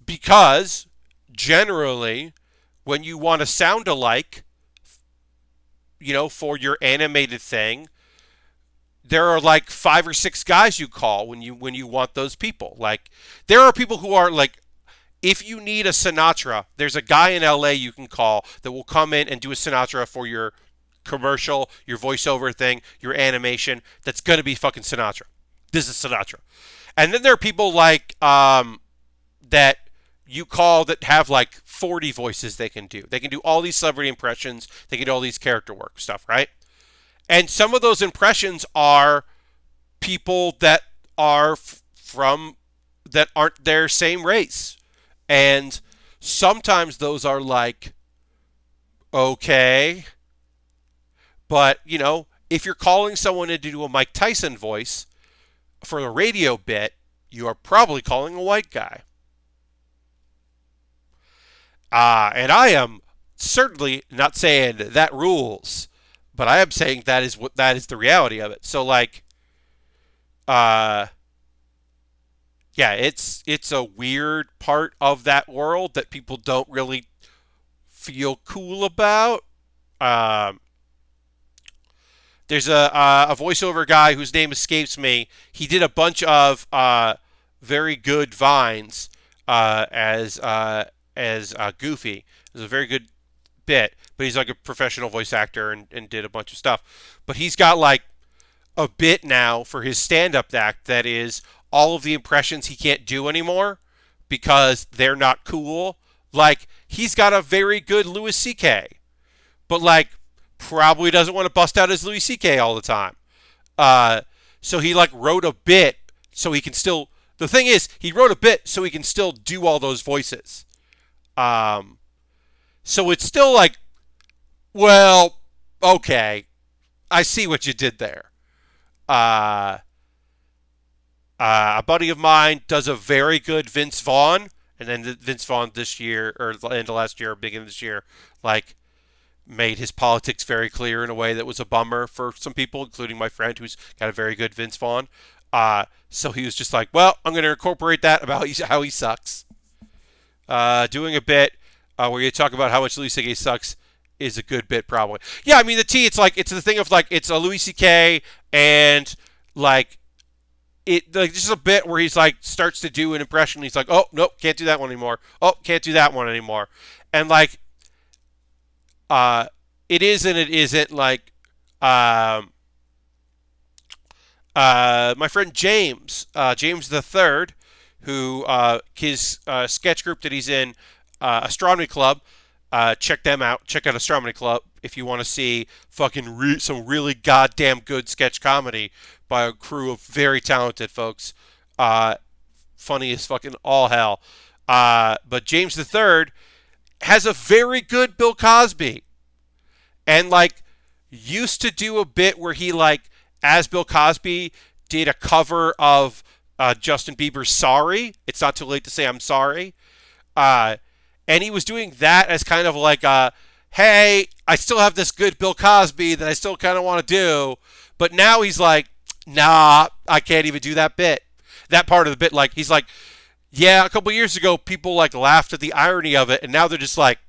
[SPEAKER 1] because generally when you want to sound alike, for your animated thing, there are like 5 or 6 guys you call when you want those people. Like, there are people who are like, if you need a Sinatra, there's a guy in LA you can call that will come in and do a Sinatra for your commercial, your voiceover thing, your animation. That's going to be fucking Sinatra. This is Sinatra. And then there are people like that you call that have like 40 voices they can do. They can do all these celebrity impressions. They can do all these character work stuff, right? And some of those impressions are people that are that aren't their same race. And sometimes those are like, okay. But, if you're calling someone in to do a Mike Tyson voice for a radio bit, you are probably calling a white guy. And I am certainly not saying that rules, but I am saying that is the reality of it. So like, yeah, it's a weird part of that world that people don't really feel cool about. There's a voiceover guy whose name escapes me. He did a bunch of very good vines as Goofy. It was a very good bit, but he's like a professional voice actor and did a bunch of stuff. But he's got like a bit now for his stand-up act that is all of the impressions he can't do anymore because they're not cool. Like, he's got a very good Louis C.K., but like probably doesn't want to bust out his Louis C.K. all the time. So he like wrote a bit so he can still. The thing is, he wrote a bit so he can still do all those voices. So it's still like, well, okay, I see what you did there. A buddy of mine does a very good Vince Vaughn, and then Vince Vaughn this year, or end of last year, or beginning of this year, like, made his politics very clear in a way that was a bummer for some people, including my friend who's got a very good Vince Vaughn. So he was just like, well, I'm going to incorporate that about how he sucks. Doing a bit where you talk about how much Louis C.K. sucks is a good bit, probably. Yeah, I mean, it's the thing of, like, it's a Louis C.K. and, like, it like just a bit where he's like starts to do an impression. He's like, oh nope, can't do that one anymore. Oh, can't do that one anymore. And like, uh, it is and it isn't. Like, um, my friend James, James the Third, who his sketch group that he's in, Astronomy Club. Check them out. Check out Astronomy Club if you want to see fucking some really goddamn good sketch comedy by a crew of very talented folks. Uh, Funny as fucking all hell. But James the Third has a very good Bill Cosby, and like used to do a bit where he like as Bill Cosby did a cover of Justin Bieber's "Sorry." It's not too late to say I'm sorry. Uh, and he was doing that as kind of like a, hey, I still have this good Bill Cosby that I still kind of want to do, but now he's like, nah, I can't even do that bit. That part of the bit, like he's like, yeah, a couple years ago people like laughed at the irony of it, and now they're just like,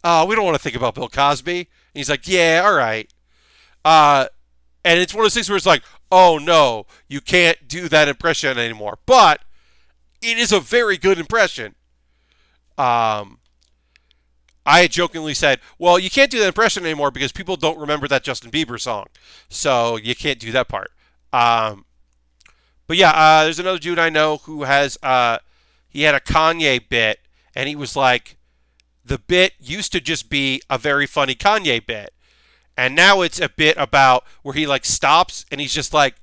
[SPEAKER 1] oh, we don't want to think about Bill Cosby. And he's like, yeah, all right. Uh, and it's one of those things where it's like, oh no, you can't do that impression anymore, but it is a very good impression. Um, I had jokingly said, well, you can't do that impression anymore because people don't remember that Justin Bieber song. So you can't do that part. But yeah, there's another dude I know who has, he had a Kanye bit, and he was like, the bit used to just be a very funny Kanye bit. And now it's a bit about where he like stops and he's just like,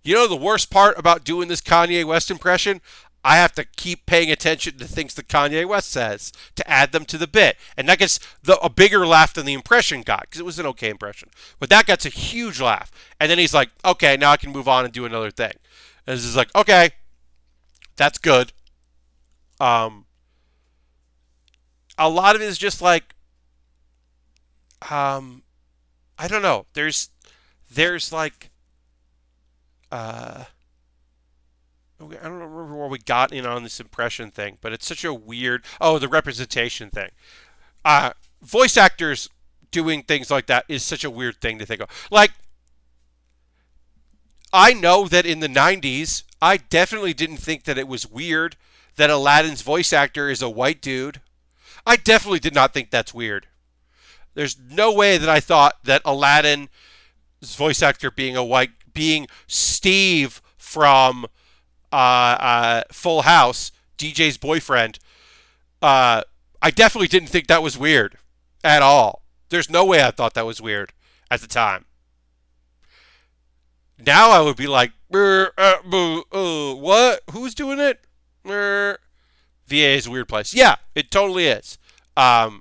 [SPEAKER 1] you know, the worst part about doing this Kanye West impression? I have to keep paying attention to things that Kanye West says to add them to the bit. And that gets a bigger laugh than the impression got, because it was an okay impression. But that gets a huge laugh. And then he's like, okay, now I can move on and do another thing. And it's just like, okay, that's good. A lot of it is just like, I don't know. There's like, I don't remember where we got in on this impression thing, but it's such a weird. Oh, the representation thing. Voice actors doing things like that is such a weird thing to think of. Like, I know that in the 90s, I definitely didn't think that it was weird that Aladdin's voice actor is a white dude. I definitely did not think that's weird. There's no way that I thought that Aladdin's voice actor being Steve from Full House, DJ's boyfriend, I definitely didn't think that was weird at all. There's no way I thought that was weird at the time. Now I would be like, what? Who's doing it? VA is a weird place. Yeah, it totally is. I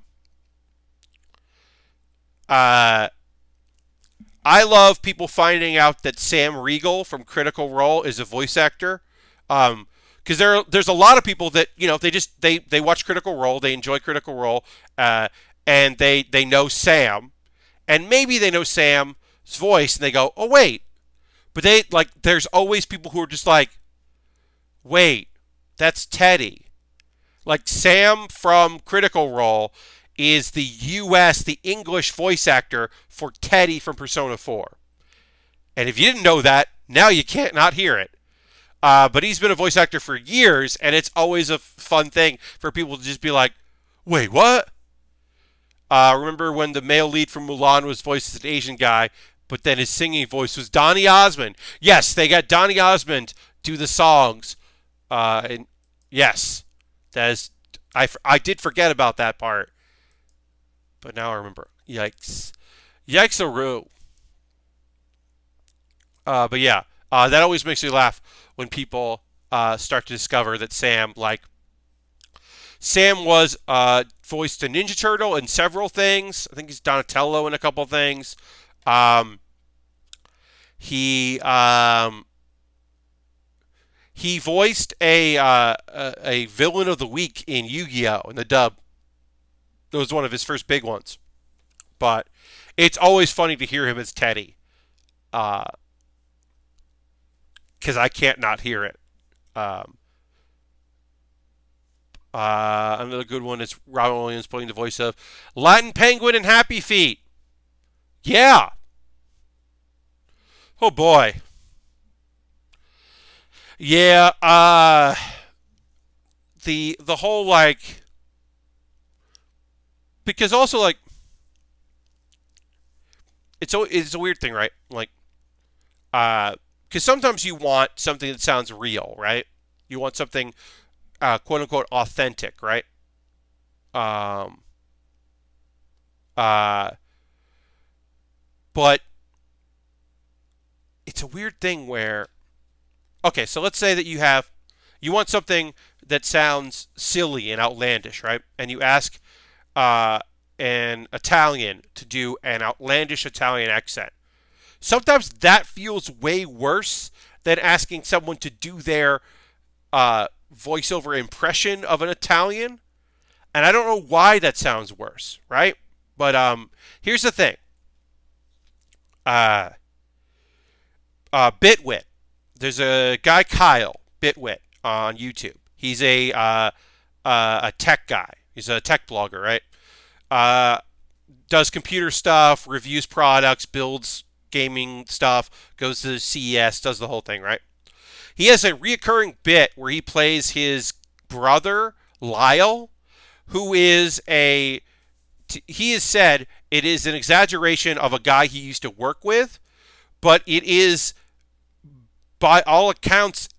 [SPEAKER 1] love people finding out that Sam Riegel from Critical Role is a voice actor. Because there's a lot of people that, you know, they watch Critical Role, they enjoy Critical Role, and they know Sam, and maybe they know Sam's voice, and they go, oh wait, but they like there's always people who are just like, wait, that's Teddy. Like Sam from Critical Role is the the English voice actor for Teddy from Persona 4. And if you didn't know that, now you can't not hear it. But he's been a voice actor for years, and it's always a fun thing for people to just be like, wait, what? Remember when the male lead from Mulan was voiced as an Asian guy, but then his singing voice was Donny Osmond? Yes, they got Donny Osmond do the songs. And yes, that is, I did forget about that part. But now I remember. Yikes. Yikes-a-roo. But yeah, that always makes me laugh when people start to discover that Sam was voiced a Ninja Turtle in several things. I think he's Donatello in a couple things. He voiced a villain of the week in Yu-Gi-Oh! In the dub. That was one of his first big ones. But it's always funny to hear him as Teddy. Because I can't not hear it. Another good one is Robin Williams playing the voice of Latin Penguin and Happy Feet. Yeah. Oh boy. Yeah, the whole like because also like it's a weird thing, right? Like because sometimes you want something that sounds real, right? You want something quote unquote authentic, right? Um, uh, but it's a weird thing where okay, so let's say that you want something that sounds silly and outlandish, right? And you ask uh, an Italian to do an outlandish Italian accent. Sometimes that feels way worse than asking someone to do their voiceover impression of an Italian. And I don't know why that sounds worse, right? But here's the thing. Uh, Bitwit. There's a guy Kyle Bitwit on YouTube. He's a tech guy. He's a tech blogger, right? Uh, does computer stuff, reviews products, builds gaming stuff, goes to CES, does the whole thing, right? He has a reoccurring bit where he plays his brother Lyle, who is a he has said it is an exaggeration of a guy he used to work with, but it is by all accounts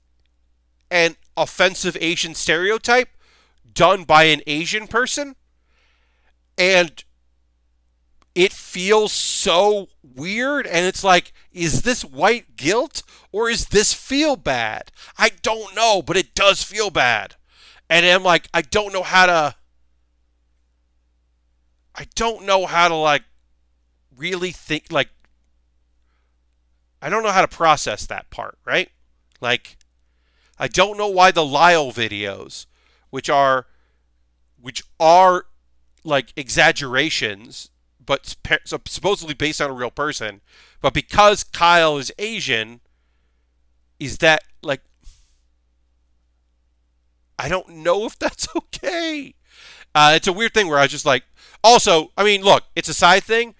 [SPEAKER 1] an offensive Asian stereotype done by an Asian person, and it feels so weird. And it's like, is this white guilt or is this feel bad? I don't know, but it does feel bad. And I'm like, I don't know how to like really think like I don't know how to process that part, right? Like I don't know why the Lyle videos, which are which are like exaggerations, but supposedly based on a real person, but because Kyle is Asian, is that like I don't know if that's okay. It's a weird thing where I just like. Also, I mean, look, it's a side thing.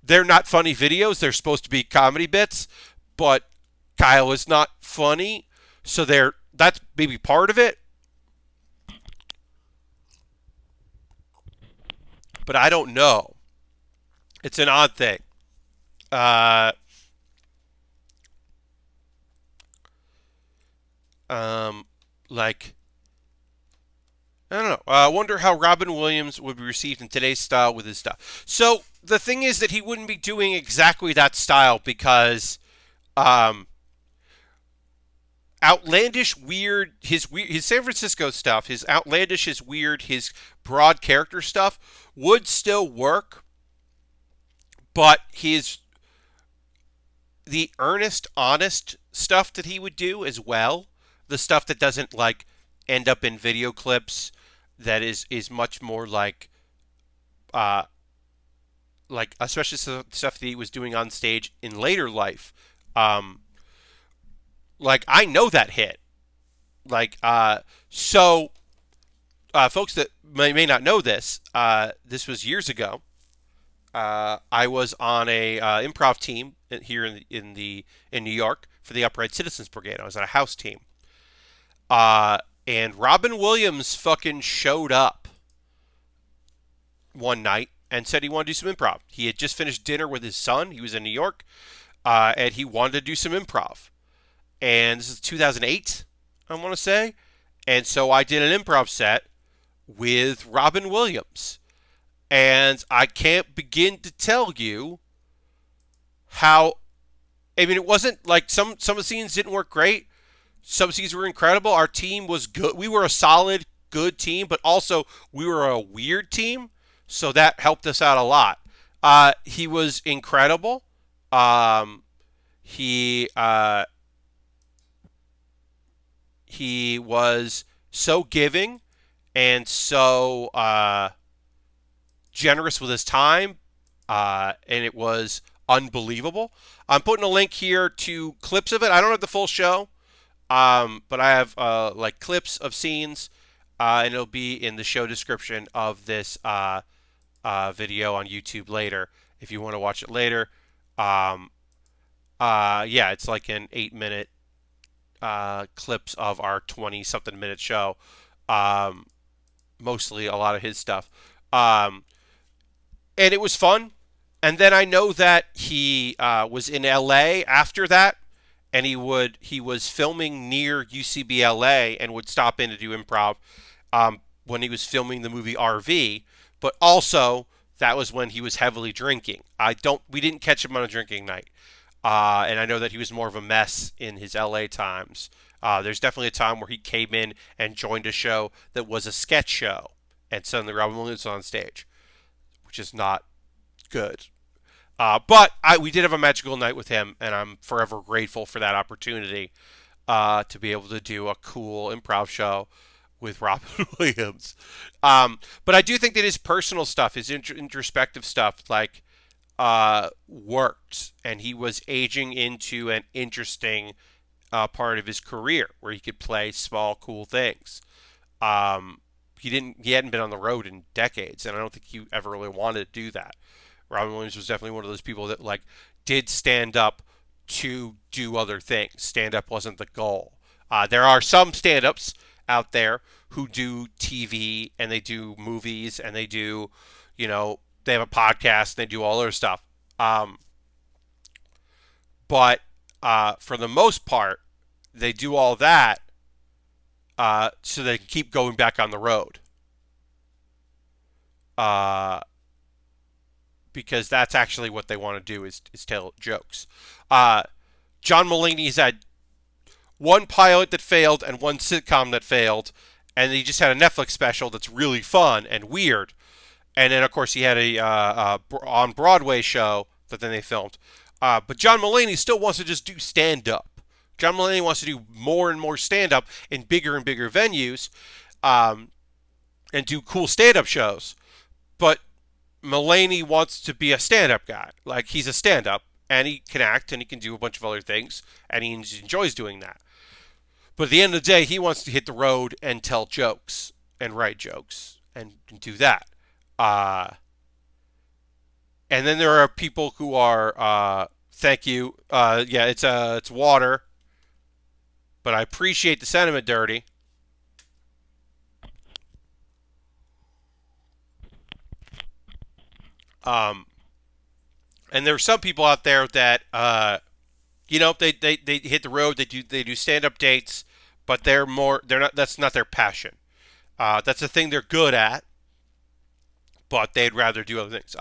[SPEAKER 1] They're not funny videos. They're supposed to be comedy bits, but Kyle is not funny, so that's maybe part of it. But I don't know. It's an odd thing. Uh, um, like I don't know. I wonder how Robin Williams would be received in today's style with his stuff. So the thing is that he wouldn't be doing exactly that style because um, outlandish, weird, his San Francisco stuff, his outlandish, his weird, his broad character stuff would still work, but his the earnest, honest stuff that he would do as well, the stuff that doesn't like end up in video clips, that is much more uh like especially stuff that he was doing on stage in later life. Um, like I know that hit. Like so folks that may not know this, this was years ago. I was on a improv team here in New York for the Upright Citizens Brigade. I was on a house team, and Robin Williams fucking showed up one night and said he wanted to do some improv. He had just finished dinner with his son. He was in New York, and he wanted to do some improv. And this is 2008, I want to say. And so I did an improv set with Robin Williams. And I can't begin to tell you how. I mean, it wasn't like some of the scenes didn't work great. Some scenes were incredible. Our team was good. We were a solid, good team, but also we were a weird team, so that helped us out a lot. He was incredible. Um, he he was so giving and so generous with his time, and it was unbelievable. I'm putting a link here to clips of it. I don't have the full show, but I have like clips of scenes, and it'll be in the show description of this video on YouTube later if you want to watch it later. Yeah, it's like an 8 minute clips of our 20-something minute show. Um, Mostly a lot of his stuff. Um, and it was fun. And then I know that he was in LA after that, and he was filming near UCBLA and would stop in to do improv when he was filming the movie RV. But also that was when he was heavily drinking. We didn't catch him on a drinking night, and I know that he was more of a mess in his LA times. There's definitely a time where he came in and joined a show that was a sketch show, and suddenly Robin Williams was on stage, which is not good. But we did have a magical night with him, and I'm forever grateful for that opportunity to be able to do a cool improv show with Robin Williams. But I do think that his personal stuff, his introspective stuff, worked, and he was aging into an interesting part of his career where he could play small, cool things. He hadn't been on the road in decades, and I don't think he ever really wanted to do that. Robin Williams was definitely one of those people that did stand up to do other things. Stand up wasn't the goal. There are some stand ups out there who do TV and they do movies and they do, they have a podcast and they do all their stuff. But for the most part, they do all that so they can keep going back on the road. Because that's actually what they want to do is tell jokes. John Mulaney's had one pilot that failed and one sitcom that failed, and he just had a Netflix special that's really fun and weird. And then, of course, he had a on Broadway show that then they filmed. But John Mulaney still wants to just do stand-up. John Mulaney wants to do more and more stand-up in bigger and bigger venues and do cool stand-up shows. But Mulaney wants to be a stand-up guy. He's a stand-up, and he can act, and he can do a bunch of other things, and he enjoys doing that. But at the end of the day, he wants to hit the road and tell jokes and write jokes and do that. And then there are people who are, thank you, yeah, it's water, but I appreciate the sentiment, Dirty. Um, and there are some people out there that, they hit the road, they do stand up dates, but they're not, that's not their passion. That's a thing they're good at, but they'd rather do other things.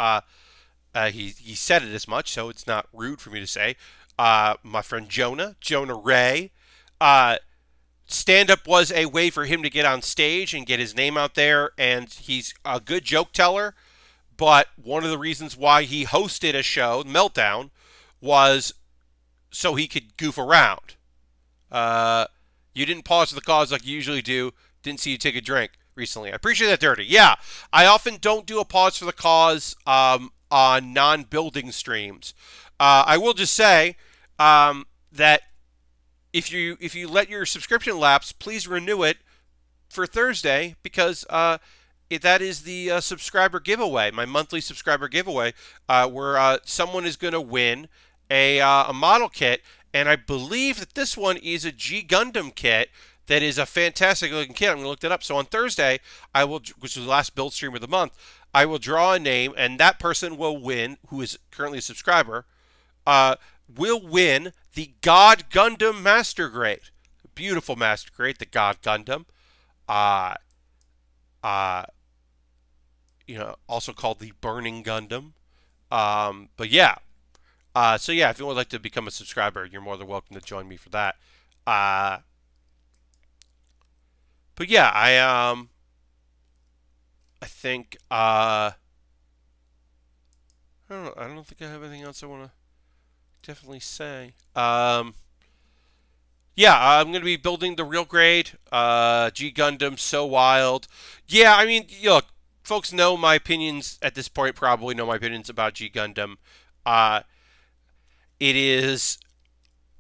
[SPEAKER 1] He said it as much, so it's not rude for me to say. My friend Jonah Ray, stand up was a way for him to get on stage and get his name out there, and he's a good joke teller. But one of the reasons why he hosted a show, Meltdown, was so he could goof around. You didn't pause for the cause like you usually do. Didn't see you take a drink recently. I appreciate that, Dirty. Yeah, I often don't do a pause for the cause on non-building streams. I will just say that if you let your subscription lapse, please renew it for Thursday because that is the subscriber giveaway, my monthly subscriber giveaway, where someone is going to win a model kit, and I believe that this one is a G Gundam kit that is a fantastic looking kit. I'm going to look that up. So on Thursday, which is the last build stream of the month, I will draw a name, and that person will win, who is currently a subscriber, will win the God Gundam Master Grade. Beautiful Master Grade, the God Gundam. Also called the Burning Gundam. But yeah. So yeah, if you would like to become a subscriber, you're more than welcome to join me for that. But yeah, I think I don't know. I don't think I have anything else I want to definitely say. Yeah, I'm going to be building the real grade. G Gundam, so wild. Yeah, I mean, look, folks know my opinions at this point. Probably know my opinions about G Gundam. It is,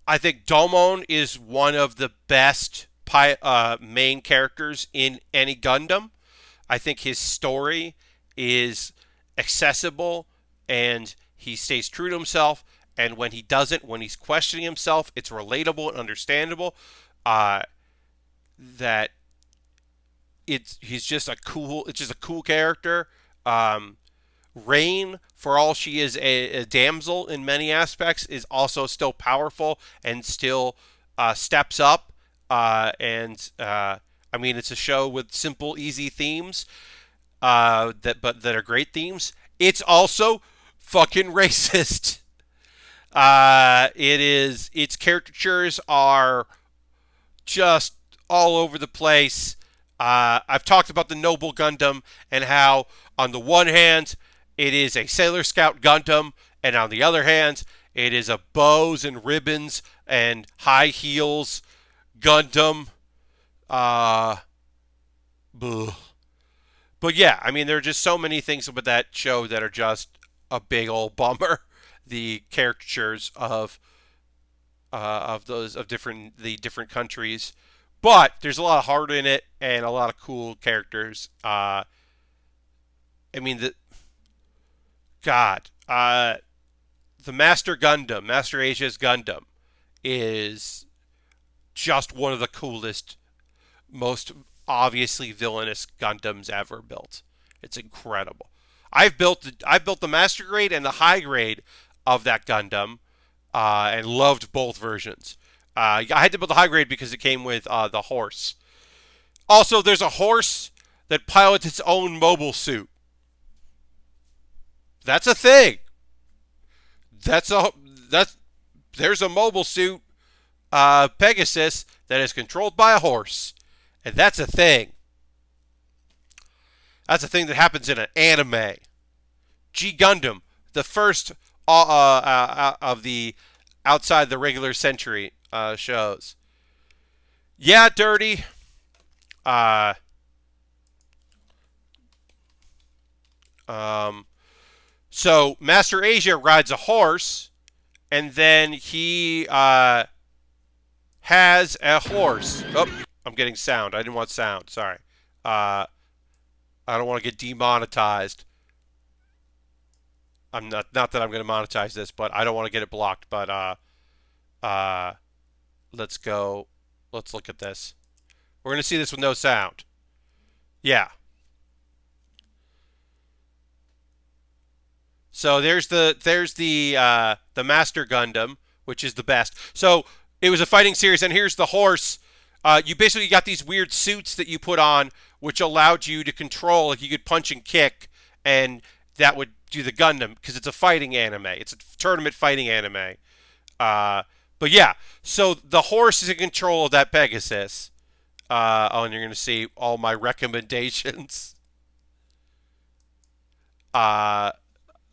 [SPEAKER 1] I think, Domon is one of the best main characters in any Gundam. I think his story is accessible and he stays true to himself. And when he doesn't, when he's questioning himself, it's relatable and understandable. uh, that it's just a cool character. Rain, for all she is a damsel in many aspects, is also still powerful and still steps up. I mean, it's a show with simple, easy themes that are great themes. It's also fucking racist. It is. Its caricatures are just all over the place. I've talked about the Noble Gundam and how, on the one hand, it is a Sailor Scout Gundam, and on the other hand, it is a bows and ribbons and high heels Gundam. Uh, but yeah, I mean, there are just so many things about that show that are just a big old bummer. The caricatures of those of different countries, but there's a lot of heart in it and a lot of cool characters. I mean the God, the Master Asia's Gundam, is just one of the coolest, most obviously villainous Gundams ever built. It's incredible. I've built the master grade and the high grade of that Gundam, and loved both versions. I had to build the high grade because it came with the horse. Also, there's a horse that pilots its own mobile suit. That's a thing. That's a that's There's a mobile suit, Pegasus, that is controlled by a horse, and that's a thing. That's a thing that happens in an anime. G Gundam, the first of the outside the regular century shows. Yeah, dirty. Uh, um, so Master Asia rides a horse, and then he has a horse. Oh, I'm getting sound. I didn't want sound. Sorry. I don't want to get demonetized. I'm not that I'm going to monetize this, but I don't want to get it blocked. But let's go. Let's look at this. We're going to see this with no sound. Yeah. So there's the Master Gundam, which is the best. So it was a fighting series, and here's the horse. You basically got these weird suits that you put on, which allowed you to control. Like, you could punch and kick, and that would do the Gundam, because it's a fighting anime. It's a tournament fighting anime. But yeah, so the horse is in control of that Pegasus. And you're going to see all my recommendations. I've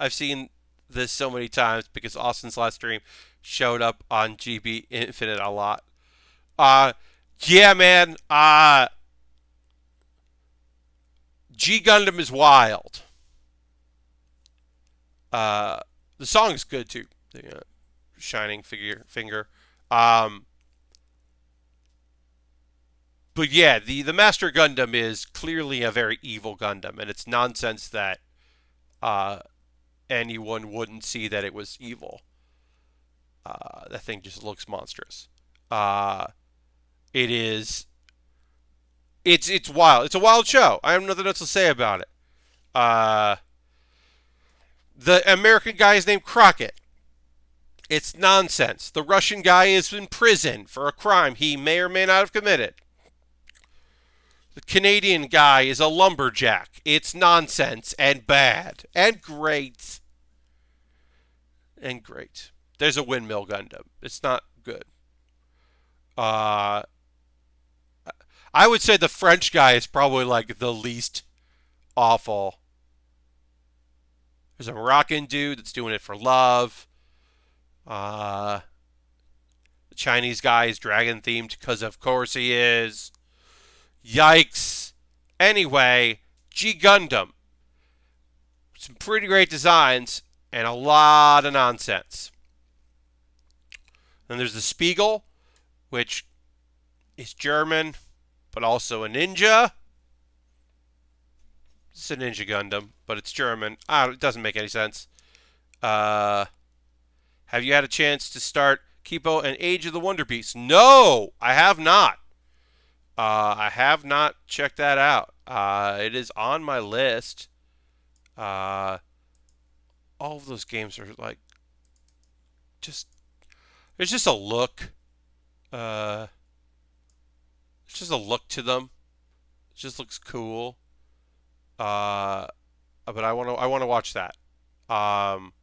[SPEAKER 1] seen this so many times because Austin's last stream showed up on GB Infinite a lot. Yeah, man. G Gundam is wild. The song is good too. The Shining Finger. But yeah, the Master Gundam is clearly a very evil Gundam, and it's nonsense that anyone wouldn't see that it was evil. That thing just looks monstrous. It is. It's wild. It's a wild show. I have nothing else to say about it. The American guy is named Crockett. It's nonsense. The Russian guy is in prison for a crime he may or may not have committed. The Canadian guy is a lumberjack. It's nonsense and bad and great. And great. There's a windmill Gundam. It's not good. I would say the French guy is probably like the least awful. There's a Moroccan dude that's doing it for love. The Chinese guy is dragon themed because of course he is. Yikes. Anyway, G Gundam. Some pretty great designs and a lot of nonsense. Then there's the Spiegel, which is German, but also a ninja. It's a ninja Gundam, but it's German. It doesn't make any sense. Have you had a chance to start Kipo and Age of the Wonder Beast. No, I have not. I have not checked that out. It is on my list. All of those games are like just there's just a look. Uh, it's just a look to them. It just looks cool. Uh, but I want to watch that. Um,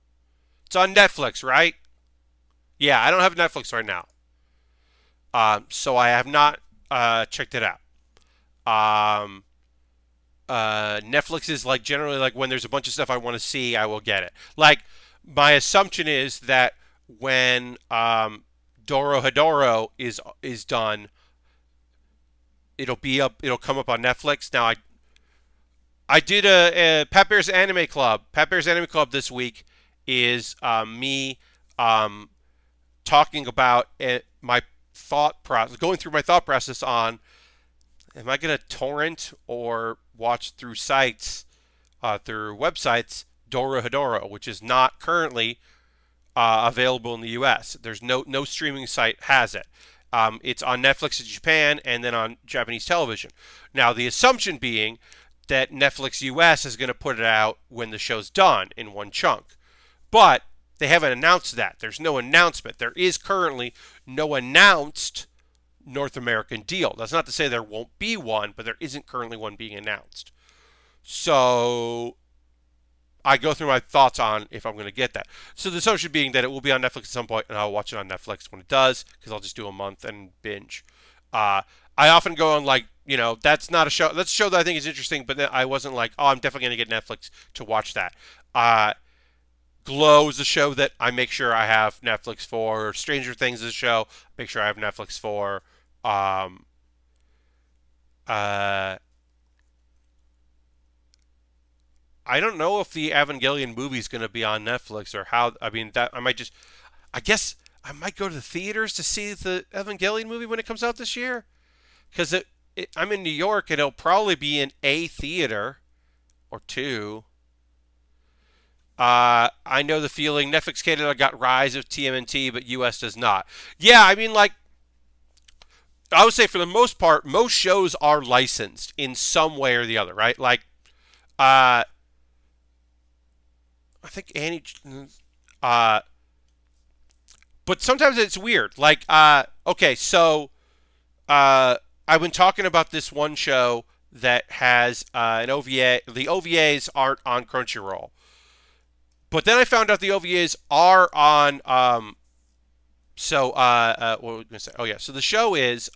[SPEAKER 1] it's on Netflix, right? Yeah, I don't have Netflix right now. So I have not checked it out. Um, Netflix is like generally like when there's a bunch of stuff I want to see, I will get it. Like my assumption is that when Doro Hedoro is done, it'll be up. It'll come up on Netflix. Now I did a Pat Bear's Anime Club. Pat Bear's Anime Club this week is me talking about my thought process, going through my thought process on am I going to torrent or watch through sites, through websites, Doro Hedoro, which is not currently available in the U.S. There's no streaming site has it. It's on Netflix in Japan and then on Japanese television. Now, the assumption being that Netflix US is going to put it out when the show's done in one chunk. But they haven't announced that. There's no announcement. There is currently no announced North American deal. That's not to say there won't be one, but there isn't currently one being announced. So I go through my thoughts on if I'm going to get that. So the assumption being that it will be on Netflix at some point, and I'll watch it on Netflix when it does, because I'll just do a month and binge. I often go on like, that's not a show. That's a show that I think is interesting, but then I wasn't like, oh, I'm definitely going to get Netflix to watch that. Glow is a show that I make sure I have Netflix for. Stranger Things is a show I make sure I have Netflix for. I don't know if the Evangelion movie is going to be on Netflix or how. I mean, that I might just. I guess I might go to the theaters to see the Evangelion movie when it comes out this year, because I'm in New York and it'll probably be in a theater or two. I know the feeling. Netflix Canada got Rise of TMNT, but US does not. Yeah, I mean, like, I would say for the most part, most shows are licensed in some way or the other, right? Like, I think Annie. But sometimes it's weird. Like, okay, so I've been talking about this one show that has an OVA. The OVAs aren't on Crunchyroll. But then I found out the OVAs are on. What was I going to say? Oh, yeah. So the show is.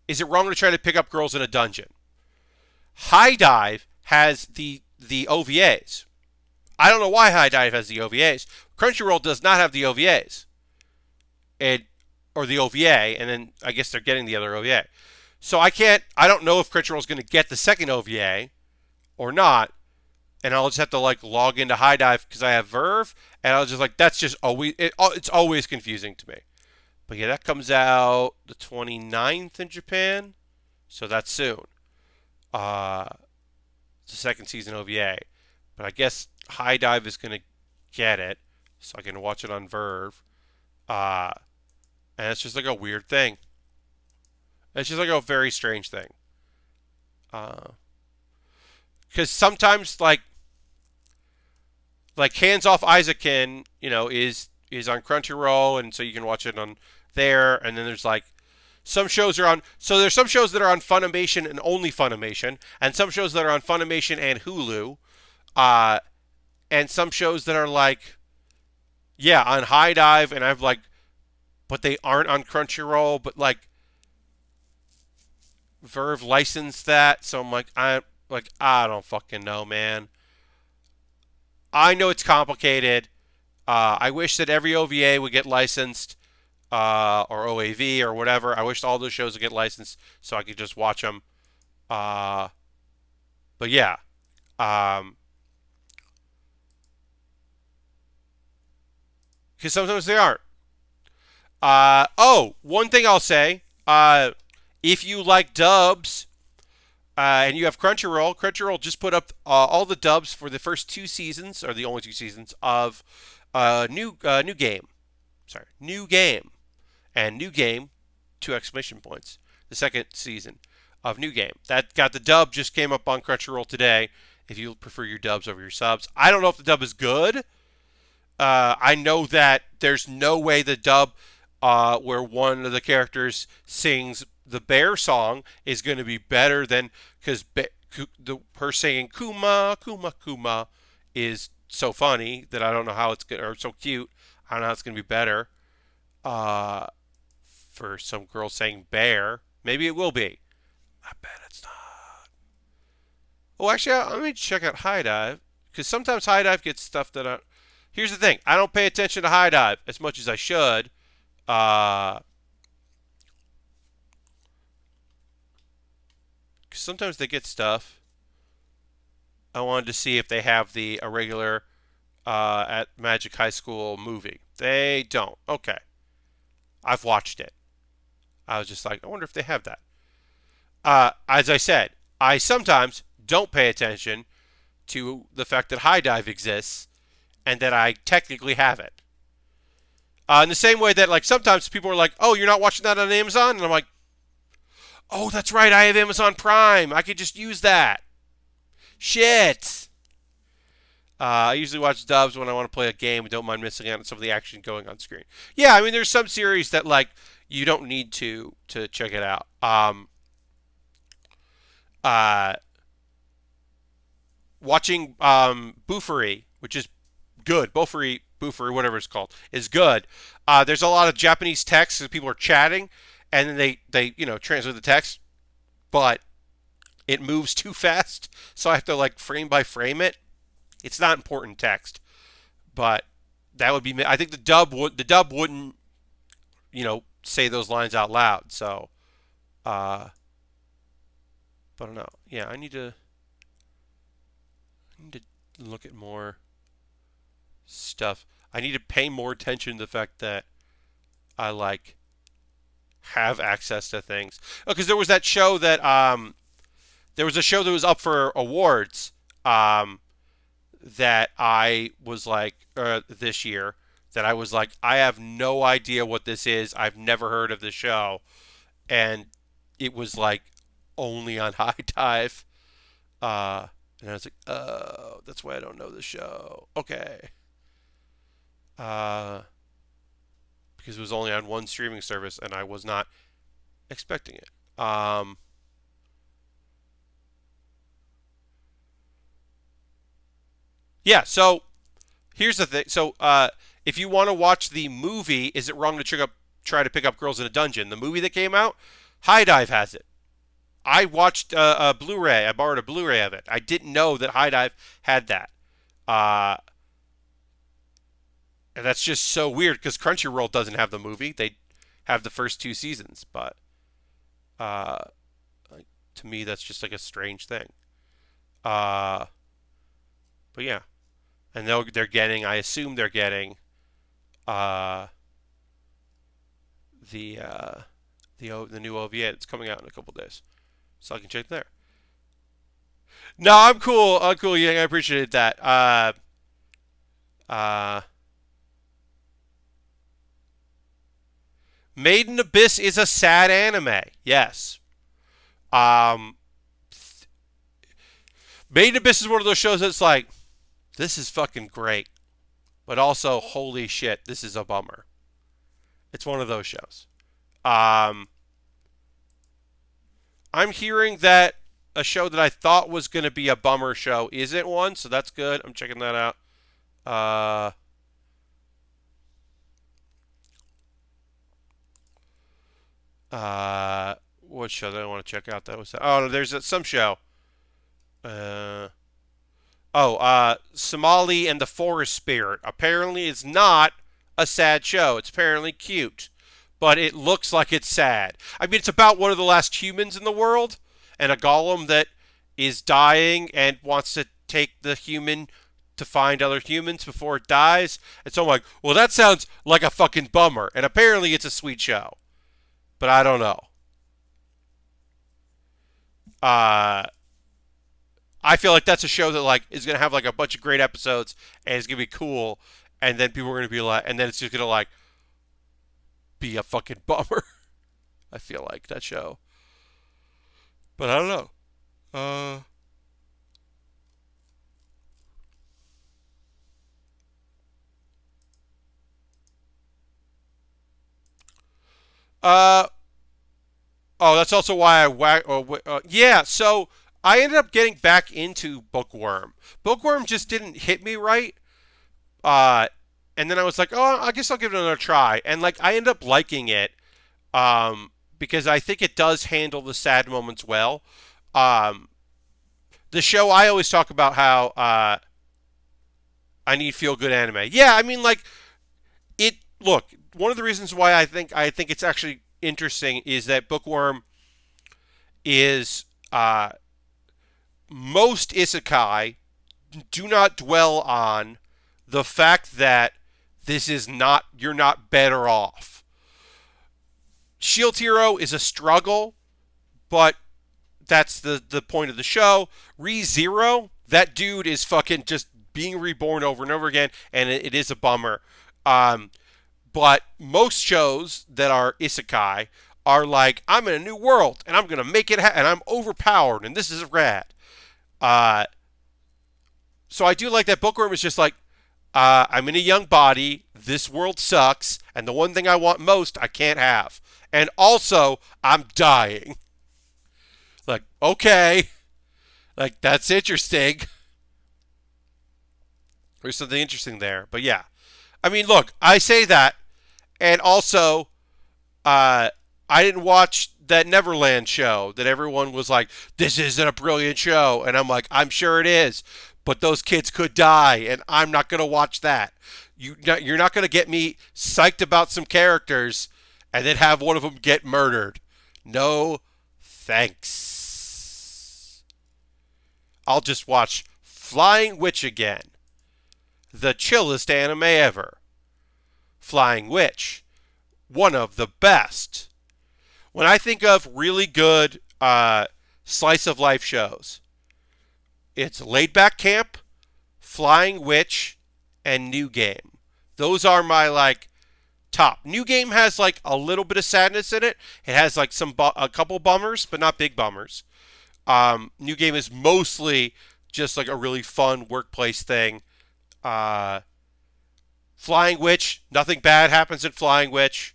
[SPEAKER 1] Is it wrong to try to pick up girls in a dungeon? High Dive has the OVAs. I don't know why High Dive has the OVAs. Crunchyroll does not have the OVAs. Or the OVA, and then I guess they're getting the other OVA. So I don't know if Crunchyroll's going to get the second OVA or not, and I'll just have to like log into High Dive because I have Verve, and I'll just like, that's just always, it's always confusing to me. But yeah, that comes out the 29th in Japan, so that's soon. It's the second season OVA, but I guess High Dive is going to get it, so I can watch it on Verve. And it's just like a weird thing. It's just like a very strange thing. Because sometimes like Hands Off Isaacin, is on Crunchyroll, and so you can watch it on there. And then there's like some shows are on. So there's some shows that are on Funimation and only Funimation, and some shows that are on Funimation and Hulu, and some shows that are like, yeah, on High Dive, and I've like, but they aren't on Crunchyroll, but like Verve licensed that, so I'm like, I don't fucking know, man. I know it's complicated. I wish that every OVA would get licensed, or OAV or whatever. I wish all those shows would get licensed so I could just watch them. But yeah, because sometimes they aren't. One thing I'll say, if you like dubs, And you have Crunchyroll. Crunchyroll just put up all the dubs for the first 2 seasons, or the only 2 seasons of new game. Sorry, new game and new game, 2 exclamation points. The second season of new game that got the dub just came up on Crunchyroll today. If you prefer your dubs over your subs, I don't know if the dub is good. I know that there's no way the dub where one of the characters sings the bear song is going to be better than because her singing Kuma Kuma Kuma is so funny that I don't know how it's going or so cute. I don't know how it's going to be better for some girl saying bear. Maybe it will be. I bet it's not. Oh, actually, let me check out High Dive because sometimes High Dive gets stuff that I. Here's the thing: I don't pay attention to High Dive as much as I should. Because sometimes they get stuff. I wanted to see if they have the irregular at Magic High School movie. They don't. Okay. I've watched it. I was just like, I wonder if they have that. As I said, I sometimes don't pay attention to the fact that High Dive exists and that I technically have it. In the same way that, like, sometimes people are like, oh, you're not watching that on Amazon? And I'm like, oh, that's right, I have Amazon Prime. I could just use that. Shit. I usually watch dubs when I want to play a game and don't mind missing out on some of the action going on screen. Yeah, I mean, there's some series that, like, you don't need to check it out. Watching Boofery, which is good. Boofery, whatever it's called, is good. There's a lot of Japanese text because people are chatting, and then they translate the text, but it moves too fast, so I have to like frame by frame it. It's not important text, but that would be. I think the dub wouldn't say those lines out loud. So, but I don't know. Yeah, I need to look at more stuff. I need to pay more attention to the fact that I like have access to things. Because there was that show that there was a show that was up for awards that I was like this year that I was like I have no idea what this is. I've never heard of the show, and it was like only on High Dive. And I was like, oh, that's why I don't know the show. Okay. Because it was only on one streaming service, and I was not expecting it. Yeah, so here's the thing. So if you want to watch the movie, Is It Wrong to Try to Pick Up Girls in a Dungeon? The movie that came out, High Dive has it. I watched a Blu-ray. I borrowed a Blu-ray of it. I didn't know that High Dive had that. And that's just so weird because Crunchyroll doesn't have the movie. They have the first 2 seasons. But to me, that's just like a strange thing. But yeah. And I assume they're getting the new OVA that's coming out in a couple days. So I can check there. No, I'm cool. I'm cool. Yeah, I appreciate that. Made in Abyss is a sad anime. Yes. Made in Abyss is one of those shows that's like, this is fucking great, but also, holy shit, this is a bummer. It's one of those shows. I'm hearing that a show that I thought was going to be a bummer show isn't one, so that's good. I'm checking that out. What show did I want to check out? There's some show. Somali and the Forest Spirit. Apparently, it's not a sad show. It's apparently cute, but it looks like it's sad. I mean, it's about one of the last humans in the world and a golem that is dying and wants to take the human to find other humans before it dies. And so I'm like, well, that sounds like a fucking bummer. And apparently, it's a sweet show, but I don't know. Uh, I feel like that's a show that like is gonna have like a bunch of great episodes and it's gonna be cool, and then people are gonna be like, and then it's just gonna like be a fucking bummer. I feel like that show, but I don't know. Uh, uh, oh, that's also why I yeah. So I ended up getting back into Bookworm. Bookworm just didn't hit me right. Uh, and then I was like, oh, I guess I'll give it another try. And like I ended up liking it. Because I think it does handle the sad moments well. Um, the show I always talk about how I need feel good anime. Yeah, I mean like it. Look, one of the reasons why I think it's actually interesting is that Bookworm is most isekai do not dwell on the fact that this is not you're not better off. Shield Hero is a struggle, but that's the point of the show. ReZero, that dude is fucking just being reborn over and over again, and it is a bummer. Um, but most shows that are isekai are like, I'm in a new world, and I'm gonna make it, and I'm overpowered, and this is rad. Uh, so I do like that. Bookworm is just like, I'm in a young body. This world sucks, and the one thing I want most, I can't have. And also, I'm dying. Like, okay, like that's interesting. There's something interesting there. But yeah, I mean, look, I say that, and also, uh, I didn't watch that Neverland show that everyone was like, this isn't a brilliant show, and I'm like, I'm sure it is, but those kids could die, and I'm not gonna watch that. You're not gonna get me psyched about some characters and then have one of them get murdered. No, thanks. I'll just watch Flying Witch again. The chillest anime ever. Flying Witch. One of the best. When I think of really good slice of life shows, it's Laid Back Camp, Flying Witch, and New Game. Those are my like top. New Game has like a little bit of sadness in it. It has like a couple bummers, but not big bummers. New Game is mostly just like a really fun workplace thing. Uh, Flying Witch, nothing bad happens in Flying Witch.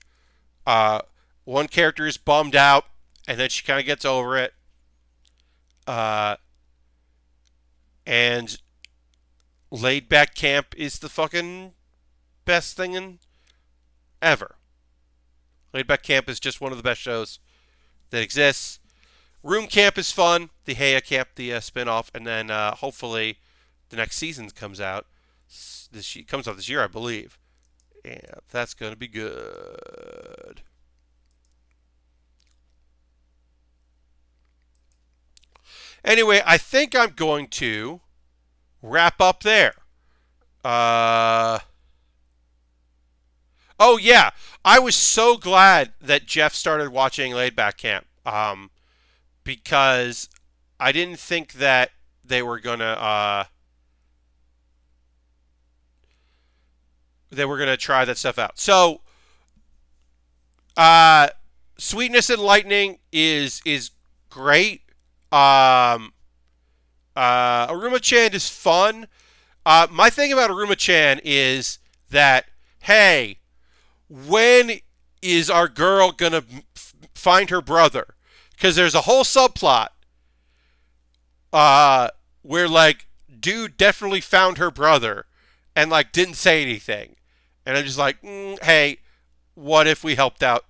[SPEAKER 1] Uh, One character is bummed out, and then she kind of gets over it. Uh, and Laid Back Camp is the fucking best thing in ever. Laid Back Camp is just one of the best shows that exists. Room Camp is fun. The Heya Camp, the spin-off, and then hopefully the next season comes out. Comes out this year, I believe. Yeah, that's going to be good. Anyway, I think I'm going to wrap up there. Uh, oh, yeah. I was so glad that Jeff started watching Laid Back Camp because I didn't think that they were going to try that stuff out. So, Sweetness and Lightning is great. Aruma-chan is fun. My thing about Aruma-chan is that, hey, when is our girl gonna find her brother? Because there's a whole subplot where like dude definitely found her brother and like didn't say anything, and I'm just like, hey, what if we helped out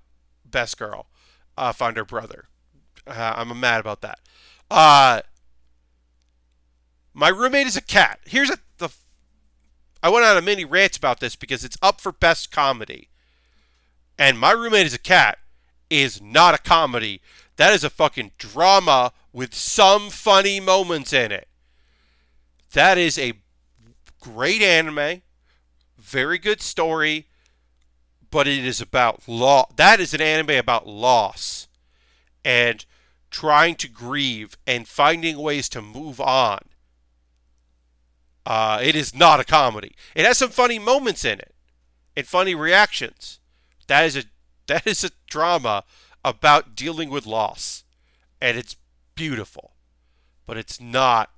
[SPEAKER 1] best girl find her brother? I'm mad about that. My roommate is a cat. I went on a mini rant about this because it's up for best comedy. And My Roommate is a Cat is not a comedy. That is a fucking drama with some funny moments in it. That is a great anime, very good story, but it is about That is an anime about loss and trying to grieve and finding ways to move on. It is not a comedy. It has some funny moments in it and funny reactions. That is a drama about dealing with loss, and it's beautiful, but it's not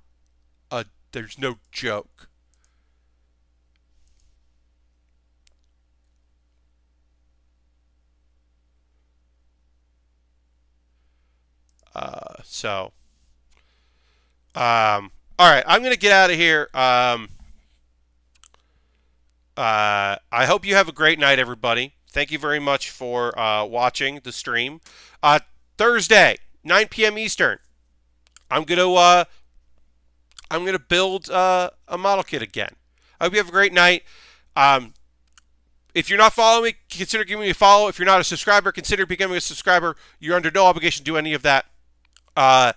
[SPEAKER 1] a. There's no joke. So, all right, I'm gonna get out of here. I hope you have a great night, everybody. Thank you very much for watching the stream. Thursday, 9 p.m. Eastern. I'm gonna build a model kit again. I hope you have a great night. If you're not following me, consider giving me a follow. If you're not a subscriber, consider becoming a subscriber. You're under no obligation to do any of that. I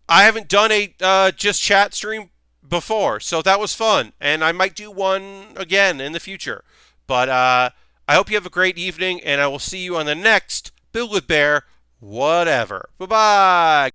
[SPEAKER 1] haven't done a just chat stream before, so that was fun, and I might do one again in the future. But I hope you have a great evening, and I will see you on the next Build with Bear, whatever. Bye-bye.